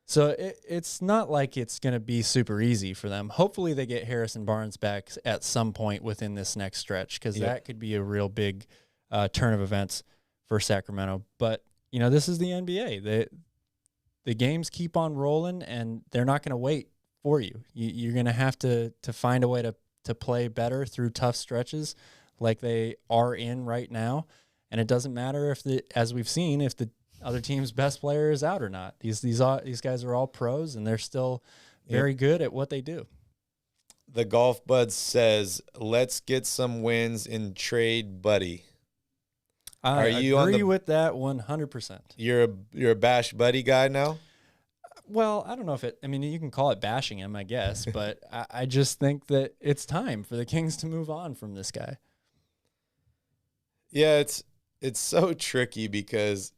So it's not like it's going to be super easy for them. Hopefully they get Harrison Barnes back at some point within this next stretch because that could be a real big turn of events for Sacramento. But, this is the NBA. The games keep on rolling, and they're not going to wait for you. You're going to have to find a way to play better through tough stretches like they are in right now. And it doesn't matter as we've seen, if the other team's best player is out or not. These guys are all pros, and they're still very good at what they do. The Golf Bud says, let's get some wins in trade, buddy. I agree with that 100%. You're a Bash Buddy guy now? Well, I don't know if you can call it bashing him, I guess, but I just think that it's time for the Kings to move on from this guy. Yeah, it's so tricky because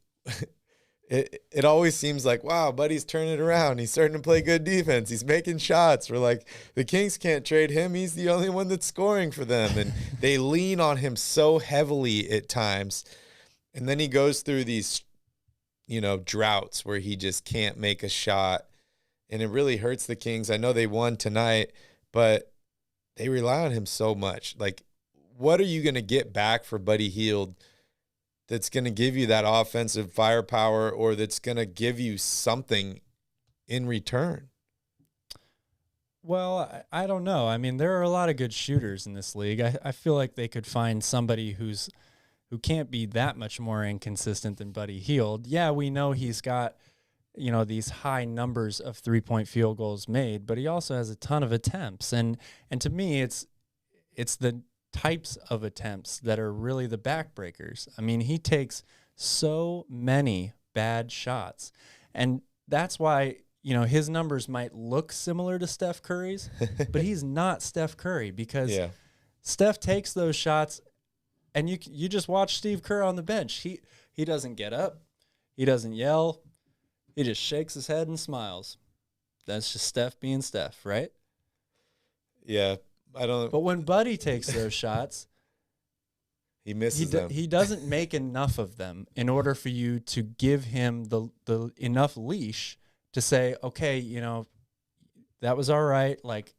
it always seems like, wow, Buddy's turning it around. He's starting to play good defense. He's making shots. We're like, the Kings can't trade him. He's the only one that's scoring for them. And they lean on him so heavily at times. And then he goes through these, droughts where he just can't make a shot. And it really hurts the Kings. I know they won tonight, but they rely on him so much. Like, what are you going to get back for Buddy Hield that's going to give you that offensive firepower, or that's going to give you something in return? Well, I don't know. I mean, there are a lot of good shooters in this league. I feel like they could find somebody who can't be that much more inconsistent than Buddy Hield. Yeah, we know he's got, these high numbers of 3-point field goals made, but he also has a ton of attempts. And to me, it's the types of attempts that are really the backbreakers. I mean, he takes so many bad shots, and that's why, his numbers might look similar to Steph Curry's, but he's not Steph Curry, because Steph takes those shots, and you just watch Steve Kerr on the bench. He doesn't get up. He doesn't yell. He just shakes his head and smiles. That's just Steph being Steph, right? Yeah. I don't. But when Buddy takes those shots, he misses them. He doesn't make enough of them in order for you to give him the enough leash to say, okay, that was all right. Like,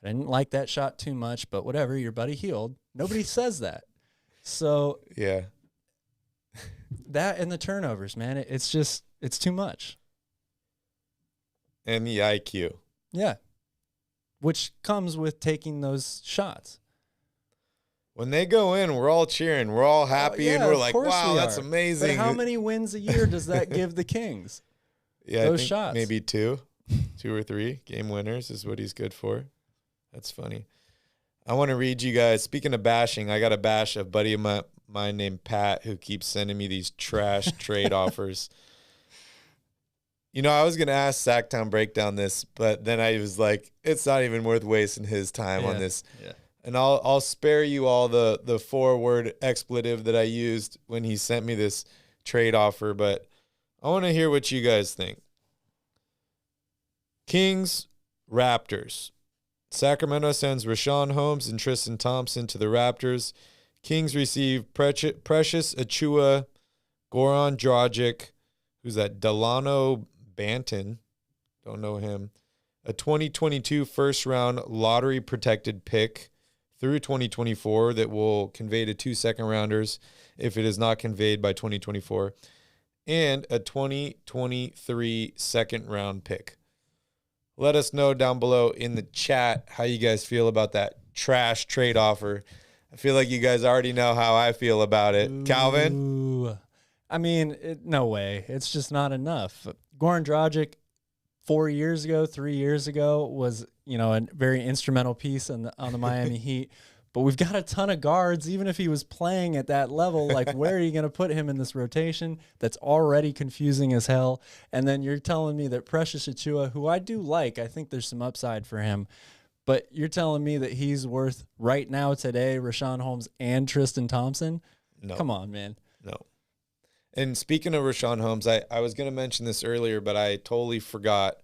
I didn't like that shot too much, but whatever, your Buddy Hield. Nobody says that. So yeah, that and the turnovers, man, it's too much. And the IQ. Yeah. Which comes with taking those shots. When they go in, we're all cheering. We're all happy, and we're like, wow, that's amazing. But how many wins a year does that give the Kings? Yeah, those I think shots. Maybe two or three game winners is what he's good for. That's funny. I want to read you guys. Speaking of bashing, I got a bash a buddy of mine named Pat who keeps sending me these trash trade offers. I was going to ask Sactown breakdown this, but then I was like, it's not even worth wasting his time on this. Yeah. And I'll spare you all the 4-word expletive that I used when he sent me this trade offer, but I want to hear what you guys think. Kings, Raptors. Sacramento sends Richaun Holmes and Tristan Thompson to the Raptors. Kings receive Precious Achiuwa, Goran Dragic, who's that, Delano Banton, don't know him, a 2022 first-round lottery-protected pick through 2024 that will convey to 2 second-rounders if it is not conveyed by 2024, and a 2023 second-round pick. Let us know down below in the chat how you guys feel about that trash trade offer. I feel like you guys already know how I feel about it. Ooh. Calvin? I mean, no way. It's just not enough. Goran Dragic 3 years ago was, a very instrumental piece on the Miami Heat. But we've got a ton of guards. Even if he was playing at that level, like, where are you going to put him in this rotation that's already confusing as hell? And then you're telling me that Precious Achiuwa, who I do like, I think there's some upside for him, but you're telling me that he's worth right now today Richaun Holmes and Tristan Thompson? No. Come on, man. No. And speaking of Richaun Holmes, I was going to mention this earlier, but I totally forgot.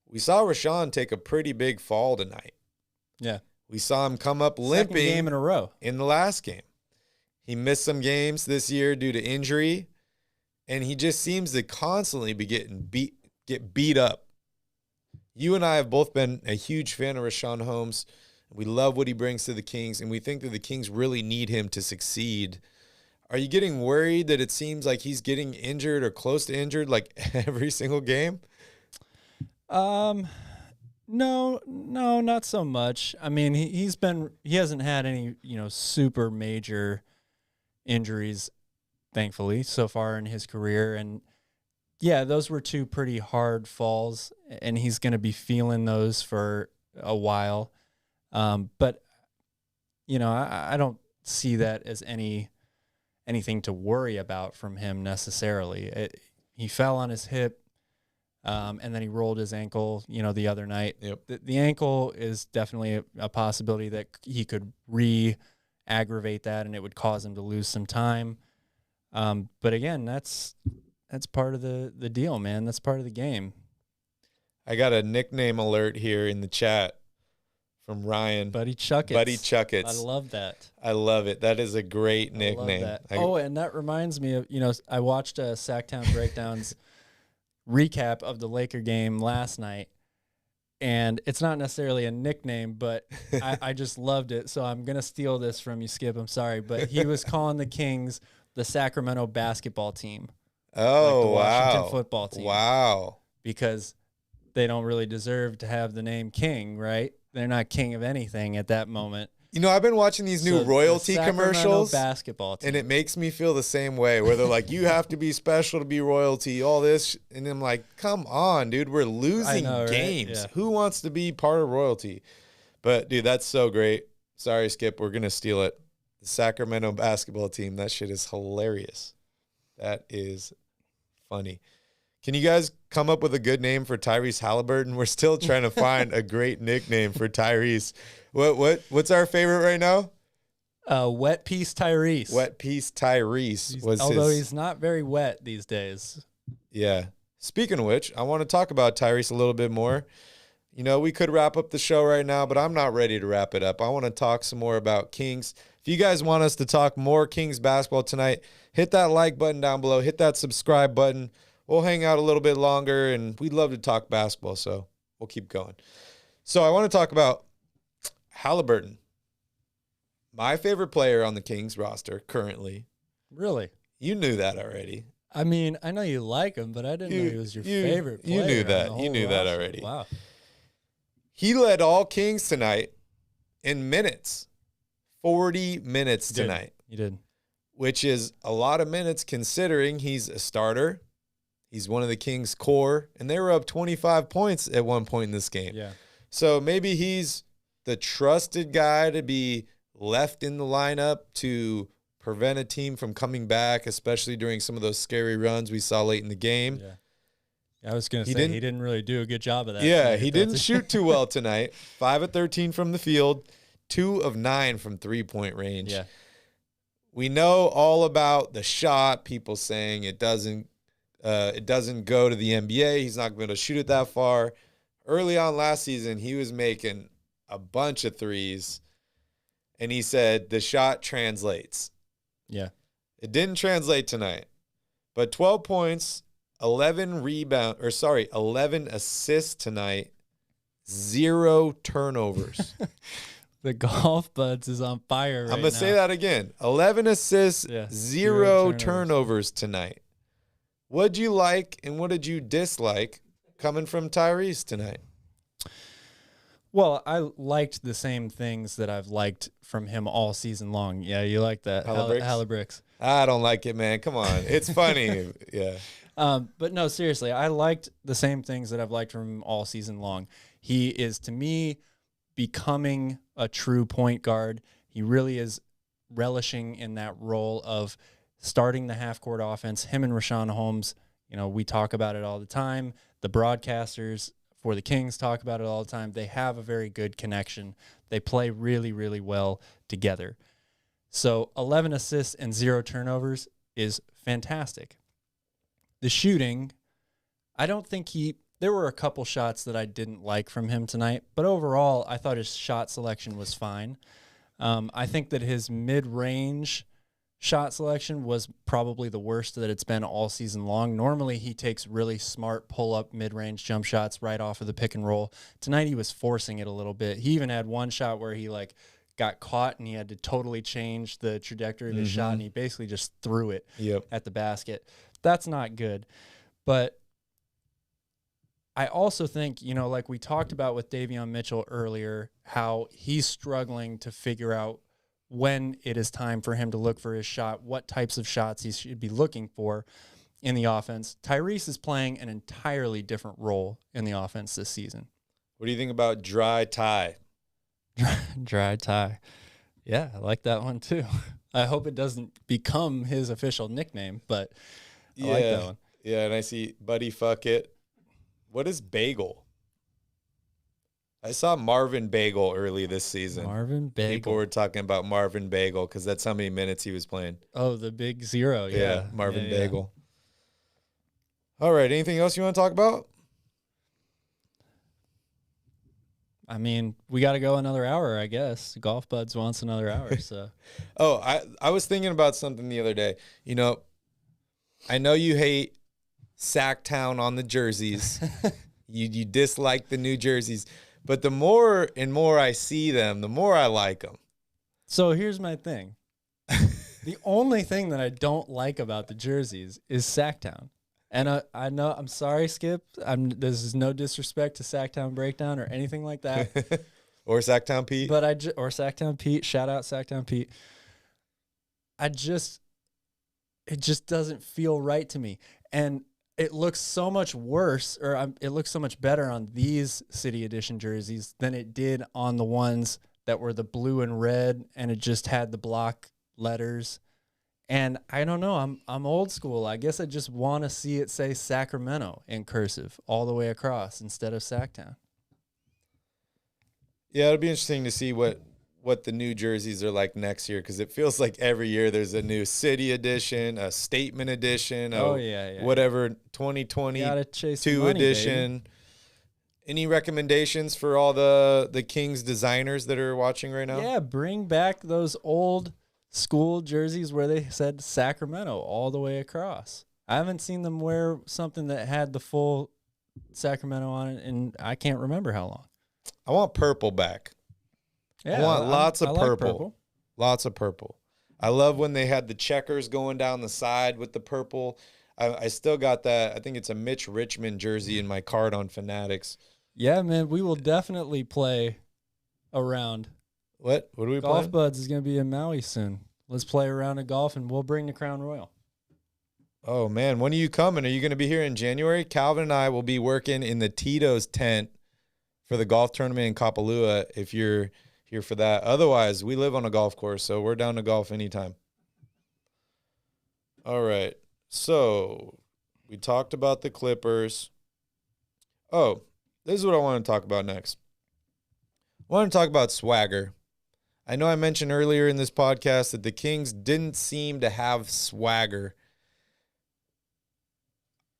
We saw Richaun take a pretty big fall tonight. Yeah. We saw him come up limping. Second game in a row. In the last game. He missed some games this year due to injury, and he just seems to constantly be get beat up. You and I have both been a huge fan of Richaun Holmes. We love what he brings to the Kings, and we think that the Kings really need him to succeed. Are you getting worried that it seems like he's getting injured or close to injured like every single game? No, not so much. I mean, he hasn't had any, super major injuries, thankfully, so far in his career. And yeah, those were two pretty hard falls, and he's going to be feeling those for a while. But I don't see that as anything to worry about from him necessarily. He fell on his hip. And then he rolled his ankle, the other night. Yep. The ankle is definitely a possibility that he could re-aggravate that, and it would cause him to lose some time. But again, that's That's part of the deal, man. That's part of the game. I got a nickname alert here in the chat from Ryan. Buddy Chuckets. Buddy Chuckets. I love that. I love it. That is a great I nickname. love that. And that reminds me of, I watched a Sactown Breakdowns recap of the Laker game last night, and it's not necessarily a nickname, but I just loved it. So I'm going to steal this from you, Skip. I'm sorry, but he was calling the Kings the Sacramento basketball team. Oh, like the Washington wow. football team. Wow. Because they don't really deserve to have the name King, right? They're not king of anything at that moment. I've been watching these new royalty commercials, basketball team. and it makes me feel the same way, where they're like, you have to be special to be royalty, all this. And I'm like, come on, dude, we're losing games. Yeah. Who wants to be part of royalty? But, dude, that's so great. Sorry, Skip, we're going to steal it. The Sacramento basketball team, that shit is hilarious. That is funny. Can you guys come up with a good name for Tyrese Haliburton? We're still trying to find a great nickname for Tyrese. What's our favorite right now? Wet Piece Tyrese. Wet Piece Tyrese although he's not very wet these days. Yeah. Speaking of which, I want to talk about Tyrese a little bit more. We could wrap up the show right now, but I'm not ready to wrap it up. I want to talk some more about Kings. If you guys want us to talk more Kings basketball tonight, hit that like button down below. Hit that subscribe button. We'll hang out a little bit longer, and we'd love to talk basketball, so we'll keep going. So I want to talk about Haliburton, my favorite player on the Kings roster currently. Really? You knew that already. I mean, I know you like him, but I didn't know he was your favorite player. You knew that. You knew that already. Wow. He led all Kings tonight in minutes, 40 minutes tonight. He did. Which is a lot of minutes considering he's a starter. He's one of the Kings' core, and they were up 25 points at one point in this game. Yeah. So maybe he's the trusted guy to be left in the lineup to prevent a team from coming back, especially during some of those scary runs we saw late in the game. Yeah. I was going to say he didn't really do a good job of that. Yeah, tonight. he didn't shoot too well tonight. 5 of 13 from the field, 2 of 9 from three-point range. Yeah. We know all about the shot, people saying it doesn't go to the NBA. He's not going to shoot it that far. Early on last season, he was making a bunch of threes, and he said the shot translates. Yeah. It didn't translate tonight, but 12 points, 11 assists tonight, 0 turnovers. The golf buds is on fire right now. I'm going to say that again. 11 assists, 0 turnovers tonight. What did you like and what did you dislike coming from Tyrese tonight? Well, I liked the same things that I've liked from him all season long. Yeah, you like that. Halibricks. I don't like it, man. Come on. It's funny. Yeah. But no, seriously, I liked the same things that I've liked from him all season long. He is, to me, becoming a true point guard. He really is relishing in that role of starting the half-court offense. Him and Rashawn Holmes, we talk about it all the time. The broadcasters for the Kings talk about it all the time. They have a very good connection. They play really, really well together. So 11 assists and 0 turnovers is fantastic. The shooting, I don't think there were a couple shots that I didn't like from him tonight, but overall, I thought his shot selection was fine. I think that his mid-range shot selection was probably the worst that it's been all season long. Normally, he takes really smart pull-up mid-range jump shots right off of the pick and roll. Tonight, he was forcing it a little bit. He even had one shot where he got caught and he had to totally change the trajectory of his shot, and he basically just threw it at the basket. That's not good. But I also think, like we talked about with Davion Mitchell earlier, how he's struggling to figure out when it is time for him to look for his shot, what types of shots he should be looking for in the offense. Tyrese is playing an entirely different role in the offense this season. What do you think about Dry Tie? Dry Tie. Yeah, I like that one too. I hope it doesn't become his official nickname, but I like that one. Yeah, and I see Buddy Fuck It. What is Bagel? I saw Marvin Bagel early this season. Marvin Bagel. People were talking about Marvin Bagel because that's how many minutes he was playing. Oh, the big 0. Yeah, Marvin Bagel. All right. Anything else you want to talk about? I mean, we got to go another hour, I guess. Golf Buds wants another hour, so. Oh, I was thinking about something the other day. You know, I know you hate Sactown on the jerseys. you dislike the new jerseys, but the more and more I see them, the more I like them. So here's my thing. The only thing that I don't like about the jerseys is Sactown. And I know, I'm sorry, Skip. This is no disrespect to Sactown Breakdown or anything like that. Or Sactown Pete. But or Sactown Pete. Shout out Sactown Pete. It just doesn't feel right to me. And it looks so much worse, or it looks so much better on these City Edition jerseys than it did on the ones that were the blue and red, and it just had the block letters. And I don't know, I'm old school. I guess I just want to see it say Sacramento in cursive all the way across instead of Sactown. Yeah, it'll be interesting to see what the new jerseys are like next year, because it feels like every year there's a new City Edition, a Statement Edition, whatever 2022 edition. Baby. Any recommendations for all the Kings designers that are watching right now? Yeah, bring back those old school jerseys where they said Sacramento all the way across. I haven't seen them wear something that had the full Sacramento on it, and I can't remember how long. I want purple back. Yeah, I want lots of purple. Lots of purple. I love when they had the checkers going down the side with the purple. I still got that. I think it's a Mitch Richmond jersey in my card on Fanatics. Yeah, man, we will definitely play around. What are we playing? Golf Buds is going to be in Maui soon. Let's play a round of golf, and we'll bring the Crown Royal. Oh, man. When are you coming? Are you going to be here in January? Calvin and I will be working in the Tito's tent for the golf tournament in Kapalua if you're here for that. Otherwise, we live on a golf course, so we're down to golf anytime. All right. So we talked about the Clippers. Oh, this is what I want to talk about next. I want to talk about swagger. I know I mentioned earlier in this podcast that the Kings didn't seem to have swagger.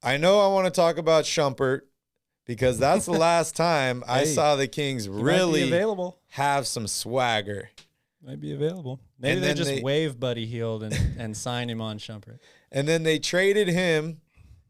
I know I want to talk about Shumpert because that's the last time I saw the Kings really have some swagger. Might be available. Maybe they just waive Buddy Hield and sign him on Shumpert. And then they traded him,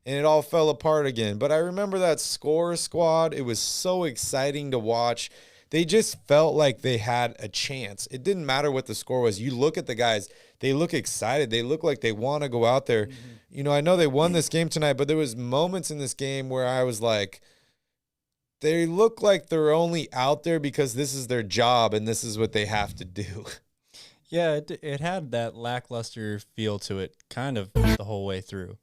and it all fell apart again. But I remember that score squad. It was so exciting to watch. They just felt like they had a chance. It didn't matter what the score was. You look at the guys, they look excited. They look like they want to go out there. Mm-hmm. You know, I know they won this game tonight, but there was moments in this game where I was like, they look like they're only out there because this is their job and this is what they have to do. Yeah, it had that lackluster feel to it kind of the whole way through.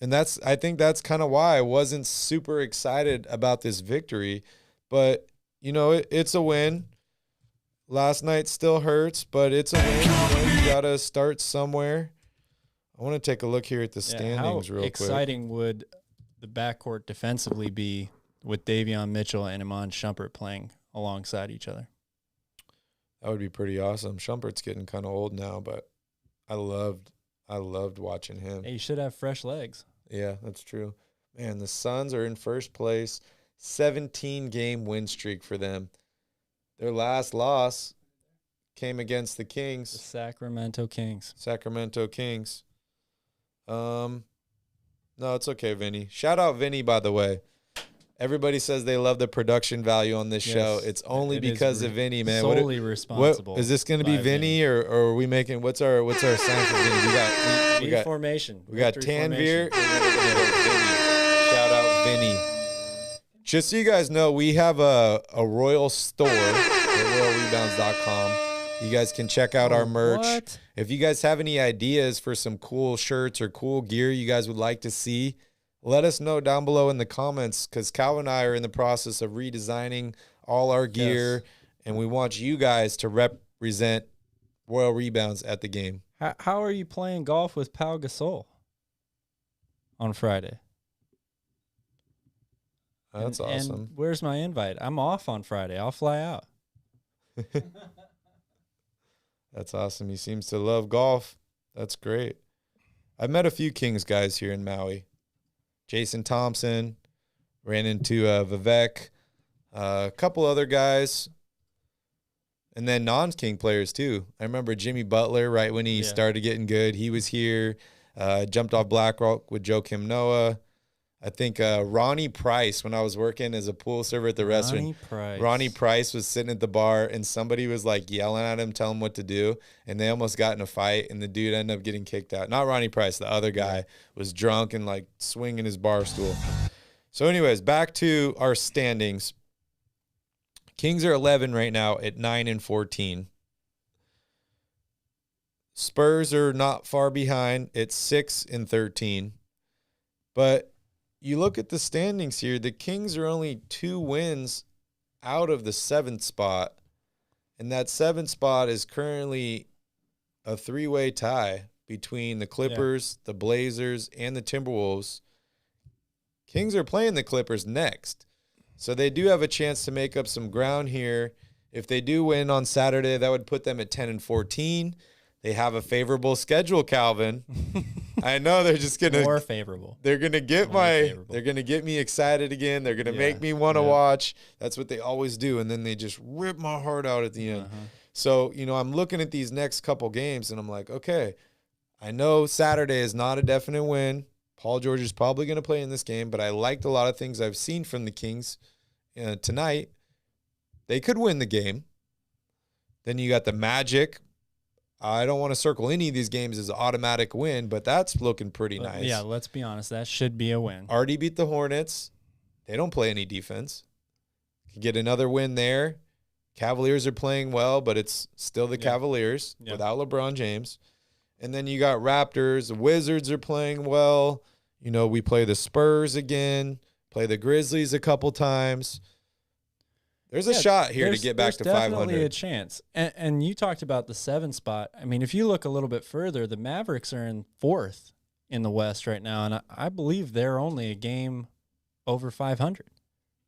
And I think that's kind of why I wasn't super excited about this victory. But, you know, it's a win. Last night still hurts, but it's a win. You got to start somewhere. I want to take a look here at the standings real quick. How exciting would the backcourt defensively be with Davion Mitchell and Iman Shumpert playing alongside each other? That would be pretty awesome. Shumpert's getting kind of old now, but I loved watching him. Hey, you should have fresh legs. Yeah, that's true. Man, the Suns are in first place. 17-game win streak for them. Their last loss came against the Kings. The Sacramento Kings. No, it's okay, Vinny. Shout out Vinny, by the way. Everybody says they love the production value on this show. It's only because of Vinny, man. Solely responsible. Is this going to be Vinny, or are we making what's our sign for Vinny? We got formation. We got Tanvir and Vinny. Shout out Vinny. Just so you guys know, we have a Royal store at RoyalRebounds.com. You guys can check out our merch. What? If you guys have any ideas for some cool shirts or cool gear you guys would like to see, let us know down below in the comments, because Calvin and I are in the process of redesigning all our gear, and we want you guys to represent Royal Rebounds at the game. How are you playing golf with Pau Gasol on Friday? That's awesome. And where's my invite? I'm off on Friday. I'll fly out. That's awesome. He seems to love golf. That's great. I've met a few Kings guys here in Maui. Jason Thompson, ran into Vivek, a couple other guys, and then non-King players too. I remember Jimmy Butler right when he started getting good. He was here, jumped off BlackRock with Joakim Noah. I think Ronnie Price, when I was working as a pool server at the restaurant, Ronnie Price was sitting at the bar and somebody was like yelling at him, telling him what to do. And they almost got in a fight and the dude ended up getting kicked out. Not Ronnie Price, the other guy was drunk and like swinging his bar stool. So anyways, back to our standings. Kings are 11 right now at 9-14. Spurs are not far behind at 6-13. But you look at the standings here, the Kings are only 2 wins out of the 7th spot. And that 7th spot is currently a 3-way tie between the Clippers, the Blazers, and the Timberwolves. Kings are playing the Clippers next. So they do have a chance to make up some ground here. If they do win on Saturday, that would put them at 10-14. They have a favorable schedule, Calvin. I know they're just gonna more favorable. They're gonna get they're gonna get me excited again. They're gonna make me want to watch. That's what they always do, and then they just rip my heart out at the end. So I'm looking at these next couple games, and I'm like, okay, I know Saturday is not a definite win. Paul George is probably gonna play in this game, but I liked a lot of things I've seen from the Kings tonight. They could win the game. Then you got the Magic. I don't want to circle any of these games as an automatic win, but that's looking pretty nice. Yeah, let's be honest. That should be a win. Already beat the Hornets. They don't play any defense. Could get another win there. Cavaliers are playing well, but it's still the Cavaliers without LeBron James. And then you got Raptors. The Wizards are playing well. We play the Spurs again, play the Grizzlies a couple times. There's a shot here to get back to 500. There's definitely a chance. And you talked about the 7th spot. I mean, if you look a little bit further, the Mavericks are in 4th in the West right now, and I believe they're only a game over 500.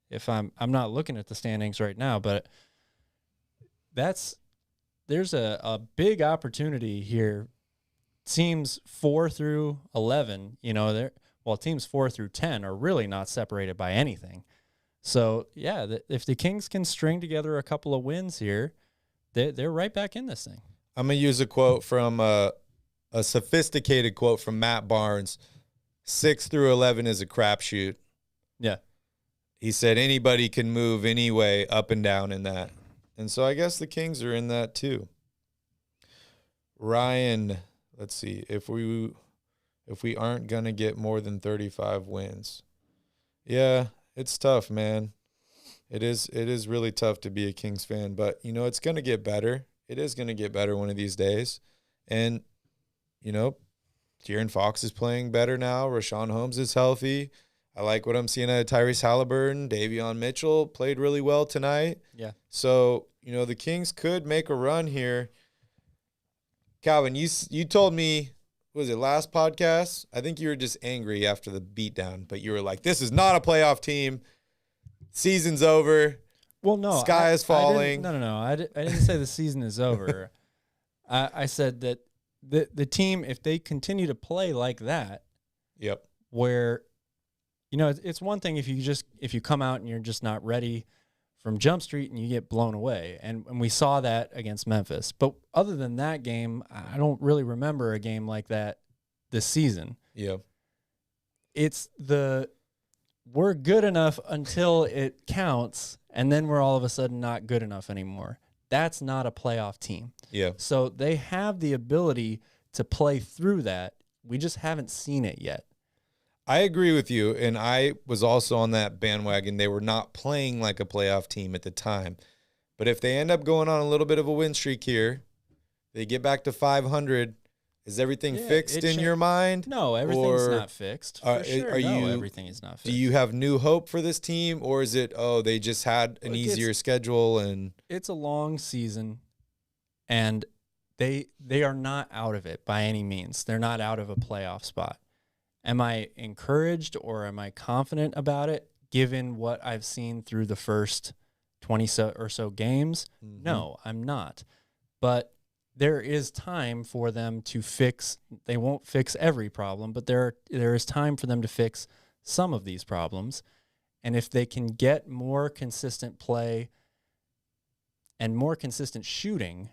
If I'm not looking at the standings right now, but there's a big opportunity here. Teams 4 through 11, teams 4 through 10 are really not separated by anything. So, if the Kings can string together a couple of wins here, they're right back in this thing. I'm going to use a quote from a sophisticated quote from Matt Barnes. 6 through 11 is a crapshoot. Yeah. He said anybody can move any way up and down in that. And so I guess the Kings are in that too. Ryan, let's see. If we aren't going to get more than 35 wins. Yeah. It's tough, man. It is really tough to be a Kings fan, but it's going to get better. It is going to get better one of these days. And De'Aaron Fox is playing better now. Rashawn Holmes is healthy. I like what I'm seeing out of Tyrese Haliburton. Davion Mitchell played really well tonight. Yeah. So, the Kings could make a run here. Calvin, you told me, was it last podcast? I think you were just angry after the beatdown, but you were like, this is not a playoff team. Season's over. Well, no. Sky is falling. No. I didn't say the season is over. I said that the team, if they continue to play like that, where, it's one thing if you come out and you're just not ready from Jump Street and you get blown away. And we saw that against Memphis. But other than that game, I don't really remember a game like that this season. Yeah. It's we're good enough until it counts, and then we're all of a sudden not good enough anymore. That's not a playoff team. Yeah. So they have the ability to play through that. We just haven't seen it yet. I agree with you, and I was also on that bandwagon. They were not playing like a playoff team at the time. But if they end up going on a little bit of a win streak here, they get back to 500, is everything fixed in your mind? No, everything's not fixed. Everything is not fixed. Do you have new hope for this team, or is it, they just had an easier schedule? And it's a long season, and they are not out of it by any means. They're not out of a playoff spot. Am I encouraged or am I confident about it, given what I've seen through the first 20 or so games? Mm-hmm. No, I'm not. But there is time for them to fix. They won't fix every problem, but there is time for them to fix some of these problems. And if they can get more consistent play and more consistent shooting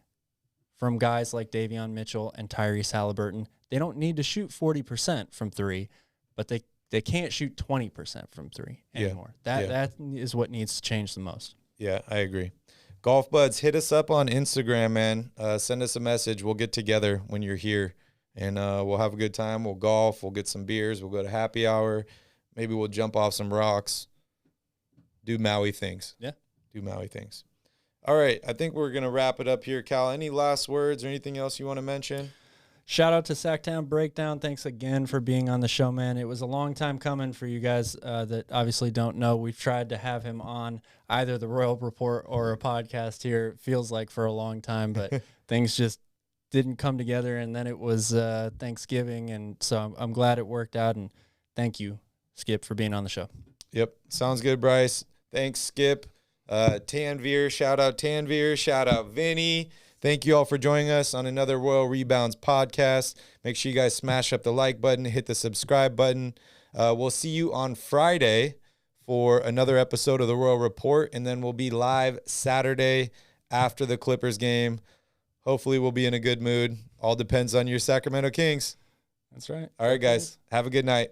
from guys like Davion Mitchell and Tyrese Haliburton, they don't need to shoot 40% from three, but they can't shoot 20% from three anymore. That is what needs to change the most. Yeah, I agree. Golf Buds, hit us up on Instagram, man. Send us a message. We'll get together when you're here, and we'll have a good time. We'll golf. We'll get some beers. We'll go to happy hour. Maybe we'll jump off some rocks. Do Maui things. Yeah. Do Maui things. All right, I think we're going to wrap it up here, Cal. Any last words or anything else you want to mention? Shout out to Sactown Breakdown. Thanks again for being on the show, man. It was a long time coming for you guys that obviously don't know. We've tried to have him on either the Royal Report or a podcast here. It feels like for a long time, but things just didn't come together. And then it was Thanksgiving, and so I'm glad it worked out. And thank you, Skip, for being on the show. Yep, sounds good, Bryce. Thanks, Skip. Tanvir, shout out Tanvir. Shout out Vinny. Thank you all for joining us on another Royal Rebounds podcast. Make sure you guys smash up the like button, hit the subscribe button. We'll see you on Friday for another episode of the Royal Report, and then we'll be live Saturday after the Clippers game. Hopefully we'll be in a good mood. All depends on your Sacramento Kings. That's right. All right, guys. Have a good night.